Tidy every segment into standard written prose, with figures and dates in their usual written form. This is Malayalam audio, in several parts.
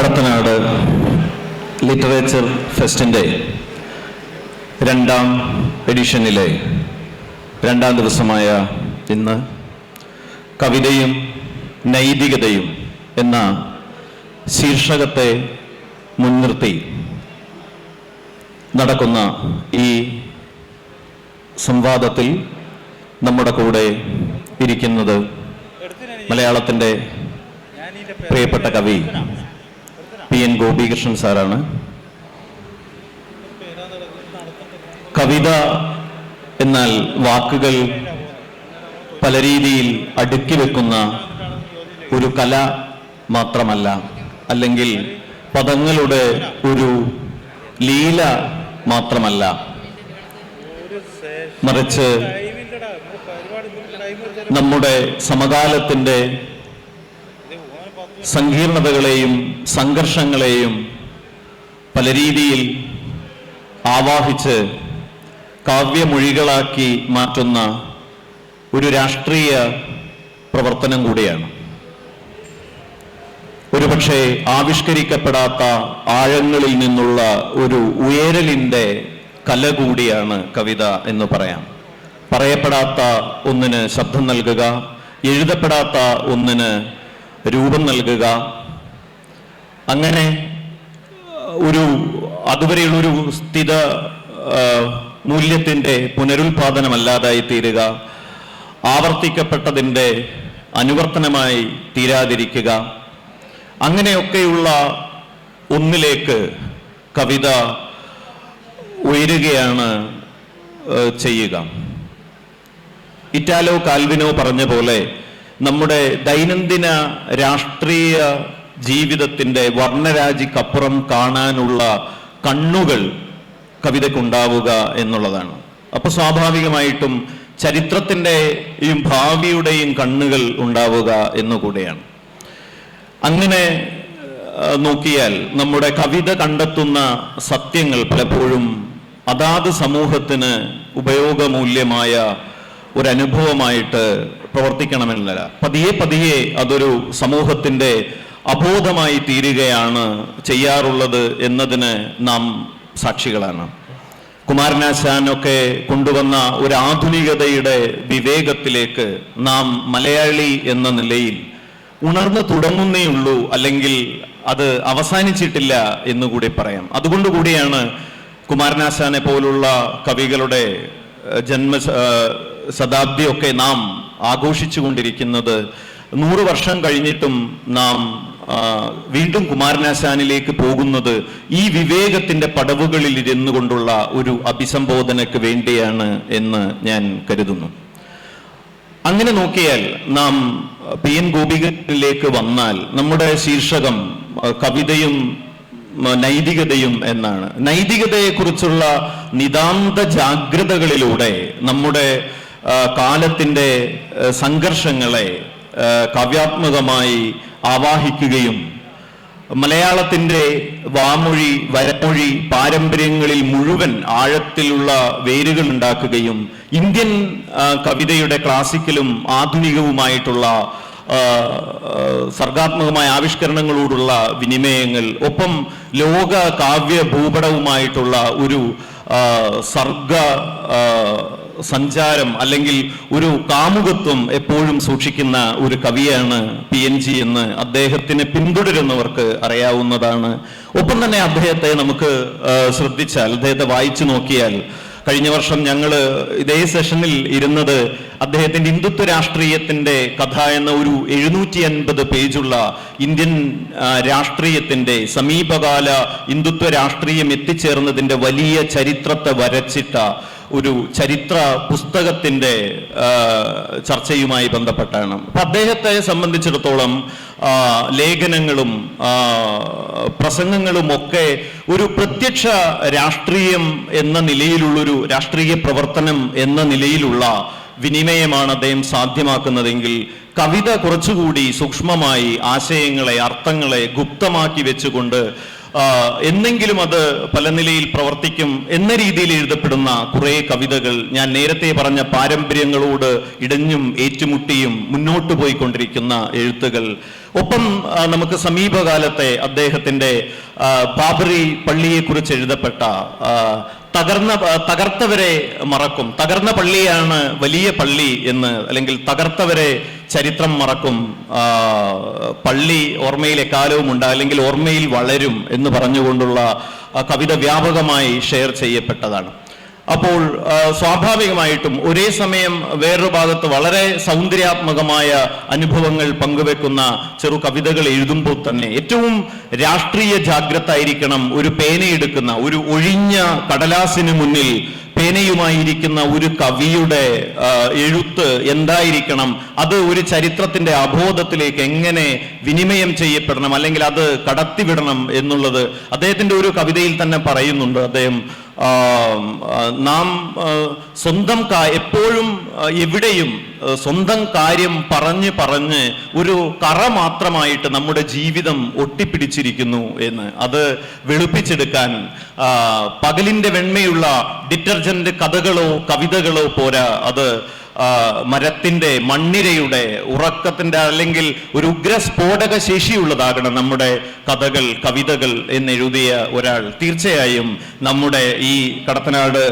കടത്തനാട് ലിറ്ററേച്ചർ ഫെസ്റ്റിൻ്റെ രണ്ടാം എഡിഷനിലെ രണ്ടാം ദിവസമായ ഇന്ന് കവിതയും നൈതികതയും എന്ന ശീർഷകത്തെ മുൻനിർത്തി നടക്കുന്ന ഈ സംവാദത്തിൽ നമ്മുടെ കൂടെ ഇരിക്കുന്നത് മലയാളത്തിൻ്റെ പ്രിയപ്പെട്ട കവി PN ഗോപികൃഷ്ണൻ സാറാണ്. കവിത എന്നാൽ വാക്കുകൾ പല രീതിയിൽ അടുക്കി വെക്കുന്ന ഒരു കല മാത്രമല്ല, അല്ലെങ്കിൽ പദങ്ങളുടെ ഒരു ലീല മാത്രമല്ല, മറിച്ച് നമ്മുടെ സമകാലത്തിൻ്റെ സങ്കീർണതകളെയും സംഘർഷങ്ങളെയും പല രീതിയിൽ ആവാഹിച്ച് കാവ്യമൊഴികളാക്കി മാറ്റുന്ന ഒരു രാഷ്ട്രീയ പ്രവർത്തനം കൂടിയാണ്. ഒരുപക്ഷെ ആവിഷ്കരിക്കപ്പെടാത്ത ആഴങ്ങളിൽ നിന്നുള്ള ഒരു ഉയരലിൻ്റെ കല കൂടിയാണ് കവിത എന്ന് പറയാം. പറയപ്പെടാത്ത ഒന്നിന് ശബ്ദം നൽകുക, എഴുതപ്പെടാത്ത ഒന്നിന് രൂപം നൽകുക, അങ്ങനെ ഒരു അതുവരെയുള്ളൊരു സ്ഥിത മൂല്യത്തിൻ്റെ പുനരുൽപാദനമല്ലാതായി തീരുക, ആവർത്തിക്കപ്പെട്ടതിൻ്റെ അനുവർത്തനമായി തീരാതിരിക്കുക, അങ്ങനെയൊക്കെയുള്ള ഒന്നിലേക്ക് കവിത ഉയരുകയാണ് ചെയ്യുക. ഇറ്റാലോ കാൽവിനോ പറഞ്ഞ പോലെ നമ്മുടെ ദൈനംദിന രാഷ്ട്രീയ ജീവിതത്തിൻ്റെ വർണ്ണരാജിക്കപ്പുറം കാണാനുള്ള കണ്ണുകൾ കവിതയ്ക്കുണ്ടാവുക എന്നുള്ളതാണ്. അപ്പോൾ സ്വാഭാവികമായിട്ടും ചരിത്രത്തിൻ്റെയും ഭാവിയുടെയും കണ്ണുകൾ ഉണ്ടാവുക എന്നുകൂടെയാണ്. അങ്ങനെ നോക്കിയാൽ നമ്മുടെ കവിത കണ്ടെത്തുന്ന സത്യങ്ങൾ പലപ്പോഴും അതാത് സമൂഹത്തിന് ഉപയോഗമൂല്യമായ ഒരനുഭവമായിട്ട് പ്രവർത്തിക്കണമെന്നല്ല, പതിയെ പതിയെ അതൊരു സമൂഹത്തിൻ്റെ അബോധമായി തീരുകയാണ് ചെയ്യാറുള്ളത് എന്നതിന് നാം സാക്ഷികളാണ്. കുമാരനാശാനൊക്കെ കൊണ്ടുവന്ന ഒരു ആധുനികതയുടെ വിവേകത്തിലേക്ക് നാം മലയാളി എന്ന നിലയിൽ ഉണർന്നു തുടങ്ങുന്നേയുള്ളൂ, അല്ലെങ്കിൽ അത് അവസാനിച്ചിട്ടില്ല എന്നുകൂടി പറയാം. അതുകൊണ്ടുകൂടിയാണ് കുമാരനാശാനെ പോലുള്ള കവികളുടെ ജന്മശതാബ്ദിയൊക്കെ നാം ആഘോഷിച്ചു കൊണ്ടിരിക്കുന്നത്. 100 വർഷം കഴിഞ്ഞിട്ടും നാം വീണ്ടും കുമാരനാശാനിലേക്ക് പോകുന്നത് ഈ വിവേകത്തിൻ്റെ പടവുകളിൽ ഇരുന്നു കൊണ്ടുള്ള ഒരു അഭിസംബോധനയ്ക്ക് വേണ്ടിയാണ് എന്ന് ഞാൻ കരുതുന്നു. അങ്ങനെ നോക്കിയാൽ നാം PN ഗോപികൃഷ്ണനിലേക്ക് വന്നാൽ നമ്മുടെ ശീർഷകം കവിതയും നൈതികതയും എന്നാണ്. നൈതികതയെക്കുറിച്ചുള്ള നിതാന്ത ജാഗ്രതകളിലൂടെ നമ്മുടെ കാലത്തിൻ്റെ സംഘർഷങ്ങളെ കാവ്യാത്മകമായി ആവാഹിക്കുകയും മലയാളത്തിൻ്റെ വാമൊഴി വരമൊഴി പാരമ്പര്യങ്ങളിൽ മുഴുവൻ ആഴത്തിലുള്ള വേരുകൾ ഉണ്ടാക്കുകയും ഇന്ത്യൻ കവിതയുടെ ക്ലാസിക്കലും ആധുനികവുമായിട്ടുള്ള സർഗാത്മകമായ ആവിഷ്കരണങ്ങളോടുള്ള വിനിമയങ്ങൾ, ഒപ്പം ലോക കാവ്യ ഭൂപടവുമായിട്ടുള്ള ഒരു സർഗ സഞ്ചാരം അല്ലെങ്കിൽ ഒരു കാമുകത്വം എപ്പോഴും സൂക്ഷിക്കുന്ന ഒരു കവിയാണ് PNG എന്ന് അദ്ദേഹത്തിനെ പിന്തുടരുന്നവർക്ക് അറിയാവുന്നതാണ്. ഒപ്പം തന്നെ അദ്ദേഹത്തെ നമുക്ക് ശ്രദ്ധിച്ചാൽ, അദ്ദേഹത്തെ വായിച്ചു നോക്കിയാൽ, കഴിഞ്ഞ വർഷം ഞങ്ങൾ ഇതേ സെഷനിൽ ഇരുന്നത് അദ്ദേഹത്തിൻ്റെ ഹിന്ദുത്വ രാഷ്ട്രീയത്തിൻ്റെ കഥ എന്ന ഒരു 750 പേജുള്ള ഇന്ത്യൻ രാഷ്ട്രീയത്തിൻ്റെ സമീപകാല ഹിന്ദുത്വ രാഷ്ട്രീയം എത്തിച്ചേർന്നതിൻ്റെ വലിയ ചരിത്രത്തെ വരച്ചിട്ട ഒരു ചരിത്ര പുസ്തകത്തിൻ്റെ ചർച്ചയുമായി ബന്ധപ്പെട്ടാണ്. അപ്പം അദ്ദേഹത്തെ സംബന്ധിച്ചിടത്തോളം ലേഖനങ്ങളും പ്രസംഗങ്ങളും ഒക്കെ ഒരു പ്രത്യക്ഷ രാഷ്ട്രീയം എന്ന നിലയിലുള്ളൊരു രാഷ്ട്രീയ പ്രവർത്തനം എന്ന നിലയിലുള്ള വിനിമയമാണ് അദ്ദേഹം സാധ്യമാക്കുന്നതെങ്കിൽ, കവിത കുറച്ചുകൂടി സൂക്ഷ്മമായി ആശയങ്ങളെ, അർത്ഥങ്ങളെ ഗുപ്തമാക്കി വെച്ചുകൊണ്ട് എന്നെങ്കിലും അത് പല നിലയിൽ പ്രവർത്തിക്കും എന്ന രീതിയിൽ എഴുതപ്പെടുന്ന കുറേ കവിതകൾ, ഞാൻ നേരത്തെ പറഞ്ഞ പാരമ്പര്യങ്ങളോട് ഇടഞ്ഞും ഏറ്റുമുട്ടിയും മുന്നോട്ട് പോയിക്കൊണ്ടിരിക്കുന്ന എഴുത്തുകൾ, ഒപ്പം നമുക്ക് സമീപകാലത്തെ അദ്ദേഹത്തിൻ്റെ ബാബറി പള്ളിയെക്കുറിച്ച് എഴുതപ്പെട്ട തകർത്തവരെ മറക്കും, തകർന്ന പള്ളിയാണ് വലിയ പള്ളി എന്ന്, അല്ലെങ്കിൽ തകർത്തവരെ ചരിത്രം മറക്കും, പള്ളി ഓർമ്മയിൽ എക്കാലവും ഉണ്ട്, അല്ലെങ്കിൽ ഓർമ്മയിൽ വളരും എന്ന് പറഞ്ഞുകൊണ്ടുള്ള കവിത വ്യാപകമായി ഷെയർ ചെയ്യപ്പെട്ടതാണ്. അപ്പോൾ സ്വാഭാവികമായിട്ടും ഒരേ സമയം വേറൊരു ഭാഗത്ത് വളരെ സൗന്ദര്യാത്മകമായ അനുഭവങ്ങൾ പങ്കുവെക്കുന്ന ചെറു കവിതകൾ എഴുതുമ്പോൾ തന്നെ ഏറ്റവും രാഷ്ട്രീയ ജാഗ്രത ആയിരിക്കണം ഒരു പേനയെടുക്കുന്ന, ഒരു ഒഴിഞ്ഞ കടലാസിന് മുന്നിൽ പേനയുമായിരിക്കുന്ന ഒരു കവിയുടെ എഴുത്ത് എന്തായിരിക്കണം, അത് ഒരു ചരിത്രത്തിന്റെ അബോധത്തിലേക്ക് എങ്ങനെ വിനിമയം ചെയ്യപ്പെടണം, അല്ലെങ്കിൽ അത് കടത്തിവിടണം എന്നുള്ളത് അദ്ദേഹത്തിന്റെ ഒരു കവിതയിൽ തന്നെ പറയുന്നുണ്ട്. അദ്ദേഹം നാം സ്വന്തം എപ്പോഴും എവിടെയും സ്വന്തം കാര്യം പറഞ്ഞ് ഒരു കറ മാത്രമായിട്ട് നമ്മുടെ ജീവിതം ഒട്ടിപ്പിടിച്ചിരിക്കുന്നു എന്ന്, അത് വെളുപ്പിച്ചെടുക്കാൻ പകലിന്റെ വെണ്മയുള്ള ഡിറ്റർജന്റ് കഥകളോ കവിതകളോ പോരാ, അത് മരത്തിന്റെ മണ്ണിരയുടെ ഉറക്കത്തിന്റെ അല്ലെങ്കിൽ ഒരു ഉഗ്രസ്ഫോടക ശേഷിയുള്ളതാകണം നമ്മുടെ കഥകൾ കവിതകൾ എന്നെഴുതിയ ഒരാൾ. തീർച്ചയായും നമ്മുടെ ഈ കടത്തനാട്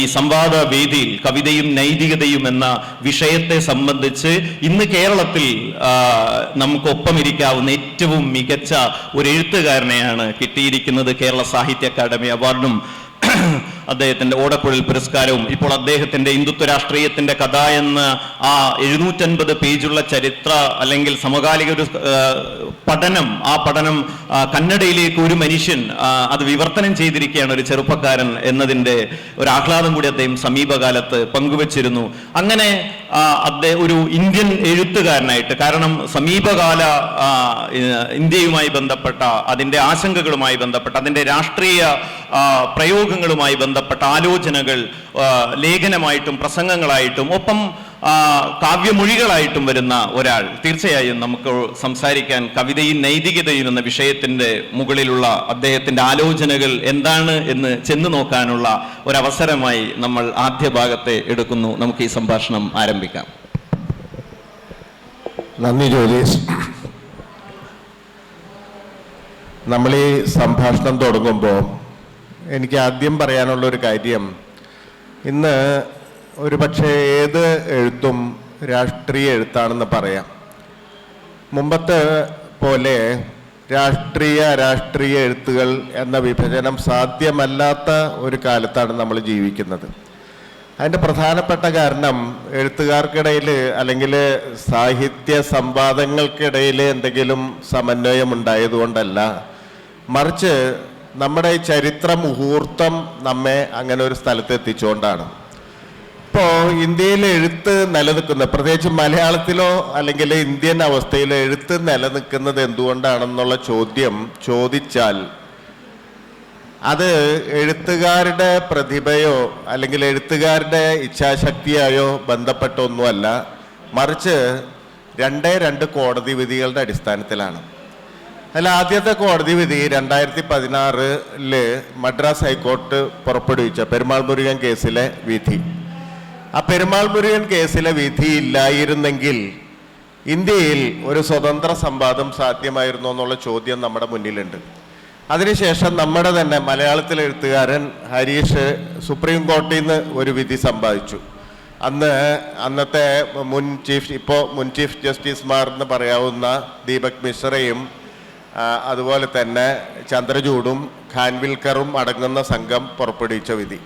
ഈ സംവാദ വേദിയിൽ കവിതയും നൈതികതയും എന്ന വിഷയത്തെ സംബന്ധിച്ച് ഇന്ന് കേരളത്തിൽ നമുക്കൊപ്പം ഇരിക്കാവുന്ന ഏറ്റവും മികച്ച ഒരു എഴുത്തുകാരനെയാണ് കിട്ടിയിരിക്കുന്നത്. കേരള സാഹിത്യ അക്കാദമി അവാർഡും അദ്ദേഹത്തിന്റെ ഓടക്കുഴൽ പുരസ്കാരവും, ഇപ്പോൾ അദ്ദേഹത്തിന്റെ ഹിന്ദുത്വ രാഷ്ട്രീയത്തിന്റെ കഥ എന്ന ആ 750 പേജുള്ള ചരിത്ര അല്ലെങ്കിൽ സമകാലിക ഒരു പഠനം, ആ പഠനം കന്നഡയിലേക്ക് ഒരു മനുഷ്യൻ അത് വിവർത്തനം ചെയ്തിരിക്കുകയാണ്, ഒരു ചെറുപ്പക്കാരൻ എന്നതിന്റെ ഒരു ആഹ്ലാദം കൂടി അദ്ദേഹം സമീപകാലത്ത് പങ്കുവച്ചിരുന്നു. അങ്ങനെ അദ്ദേഹം ഒരു ഇന്ത്യൻ എഴുത്തുകാരനായിട്ട്, കാരണം സമീപകാല ഇന്ത്യയുമായി ബന്ധപ്പെട്ട അതിന്റെ ആശങ്കകളുമായി ബന്ധപ്പെട്ട അതിന്റെ രാഷ്ട്രീയ പ്രയോഗങ്ങളുമായി ബന്ധപ്പെട്ട ആലോചനകൾ ലേഖനമായിട്ടും പ്രസംഗങ്ങളായിട്ടും ഒപ്പം കാവ്യമൊഴികളായിട്ടും വരുന്ന ഒരാൾ. തീർച്ചയായും നമുക്ക് സംസാരിക്കാൻ കവിതയും നൈതികതയും എന്ന വിഷയത്തിന്റെ മുകളിലുള്ള അദ്ദേഹത്തിന്റെ ആലോചനകൾ എന്താണ് എന്ന് ചെന്ന് നോക്കാനുള്ള ഒരവസരമായി നമ്മൾ ആദ്യ ഭാഗത്തെ എടുക്കുന്നു. നമുക്ക് ഈ സംഭാഷണം ആരംഭിക്കാം. നന്ദി ജ്യോതിഷ്. നമ്മൾ ഈ സംഭാഷണം തുടങ്ങുമ്പോൾ എനിക്ക് ആദ്യം പറയാനുള്ള ഒരു കാര്യം, ഇന്ന് ഒരു പക്ഷേ ഏത് എഴുത്തും രാഷ്ട്രീയ എഴുത്താണെന്ന് പറയാം. മുമ്പത്തെ പോലെ രാഷ്ട്രീയ എഴുത്തുകൾ എന്ന വിഭജനം സാധ്യമല്ലാത്ത ഒരു കാലത്താണ് നമ്മൾ ജീവിക്കുന്നത്. അതിൻ്റെ പ്രധാനപ്പെട്ട കാരണം എഴുത്തുകാർക്കിടയിൽ അല്ലെങ്കിൽ സാഹിത്യ സംവാദങ്ങൾക്കിടയിൽ എന്തെങ്കിലും സമന്വയം ഉണ്ടായതുകൊണ്ടല്ല, മറിച്ച് നമ്മുടെ ചരിത്ര മുഹൂർത്തം നമ്മെ അങ്ങനെ ഒരു സ്ഥലത്ത് എത്തിച്ചുകൊണ്ടാണ്. ഇപ്പോൾ ഇന്ത്യയിൽ എഴുത്ത് നിലനിൽക്കുന്നത്, പ്രത്യേകിച്ച് മലയാളത്തിലോ അല്ലെങ്കിൽ ഇന്ത്യൻ അവസ്ഥയിലോ എഴുത്ത് നിലനിൽക്കുന്നത് എന്തുകൊണ്ടാണെന്നുള്ള ചോദ്യം ചോദിച്ചാൽ അത് എഴുത്തുകാരുടെ പ്രതിഭയോ അല്ലെങ്കിൽ എഴുത്തുകാരുടെ ഇച്ഛാശക്തിയായോ ബന്ധപ്പെട്ട ഒന്നുമല്ല, മറിച്ച് 2 കോടതി വിധികളുടെ അടിസ്ഥാനത്തിലാണ്. അതിൽ ആദ്യത്തെ കോടതി വിധി 2016 മദ്രാസ് ഹൈക്കോർട്ട് പുറപ്പെടുവിച്ച പെരുമാൾ മുരുകൻ കേസിലെ വിധി. ആ പെരുമാൾ മുരുകൻ കേസിലെ വിധി ഇല്ലായിരുന്നെങ്കിൽ ഇന്ത്യയിൽ ഒരു സ്വതന്ത്ര സംവാദം സാധ്യമായിരുന്നോ എന്നുള്ള ചോദ്യം നമ്മുടെ മുന്നിലുണ്ട്. അതിനുശേഷം നമ്മുടെ തന്നെ മലയാളത്തിലെ എഴുത്തുകാരൻ ഹരീഷ് സുപ്രീം കോടതിയിൽ നിന്ന് ഒരു വിധി സമ്പാദിച്ചു. അന്നത്തെ മുൻ ചീഫ് ജസ്റ്റിസുമാർ എന്ന് പറയാവുന്ന ദീപക് മിശ്രയും അതുപോലെ തന്നെ ചന്ദ്രചൂഡും ഖാൻവിൽക്കറും അടങ്ങുന്ന സംഘം പുറപ്പെടുവിച്ച വിധി.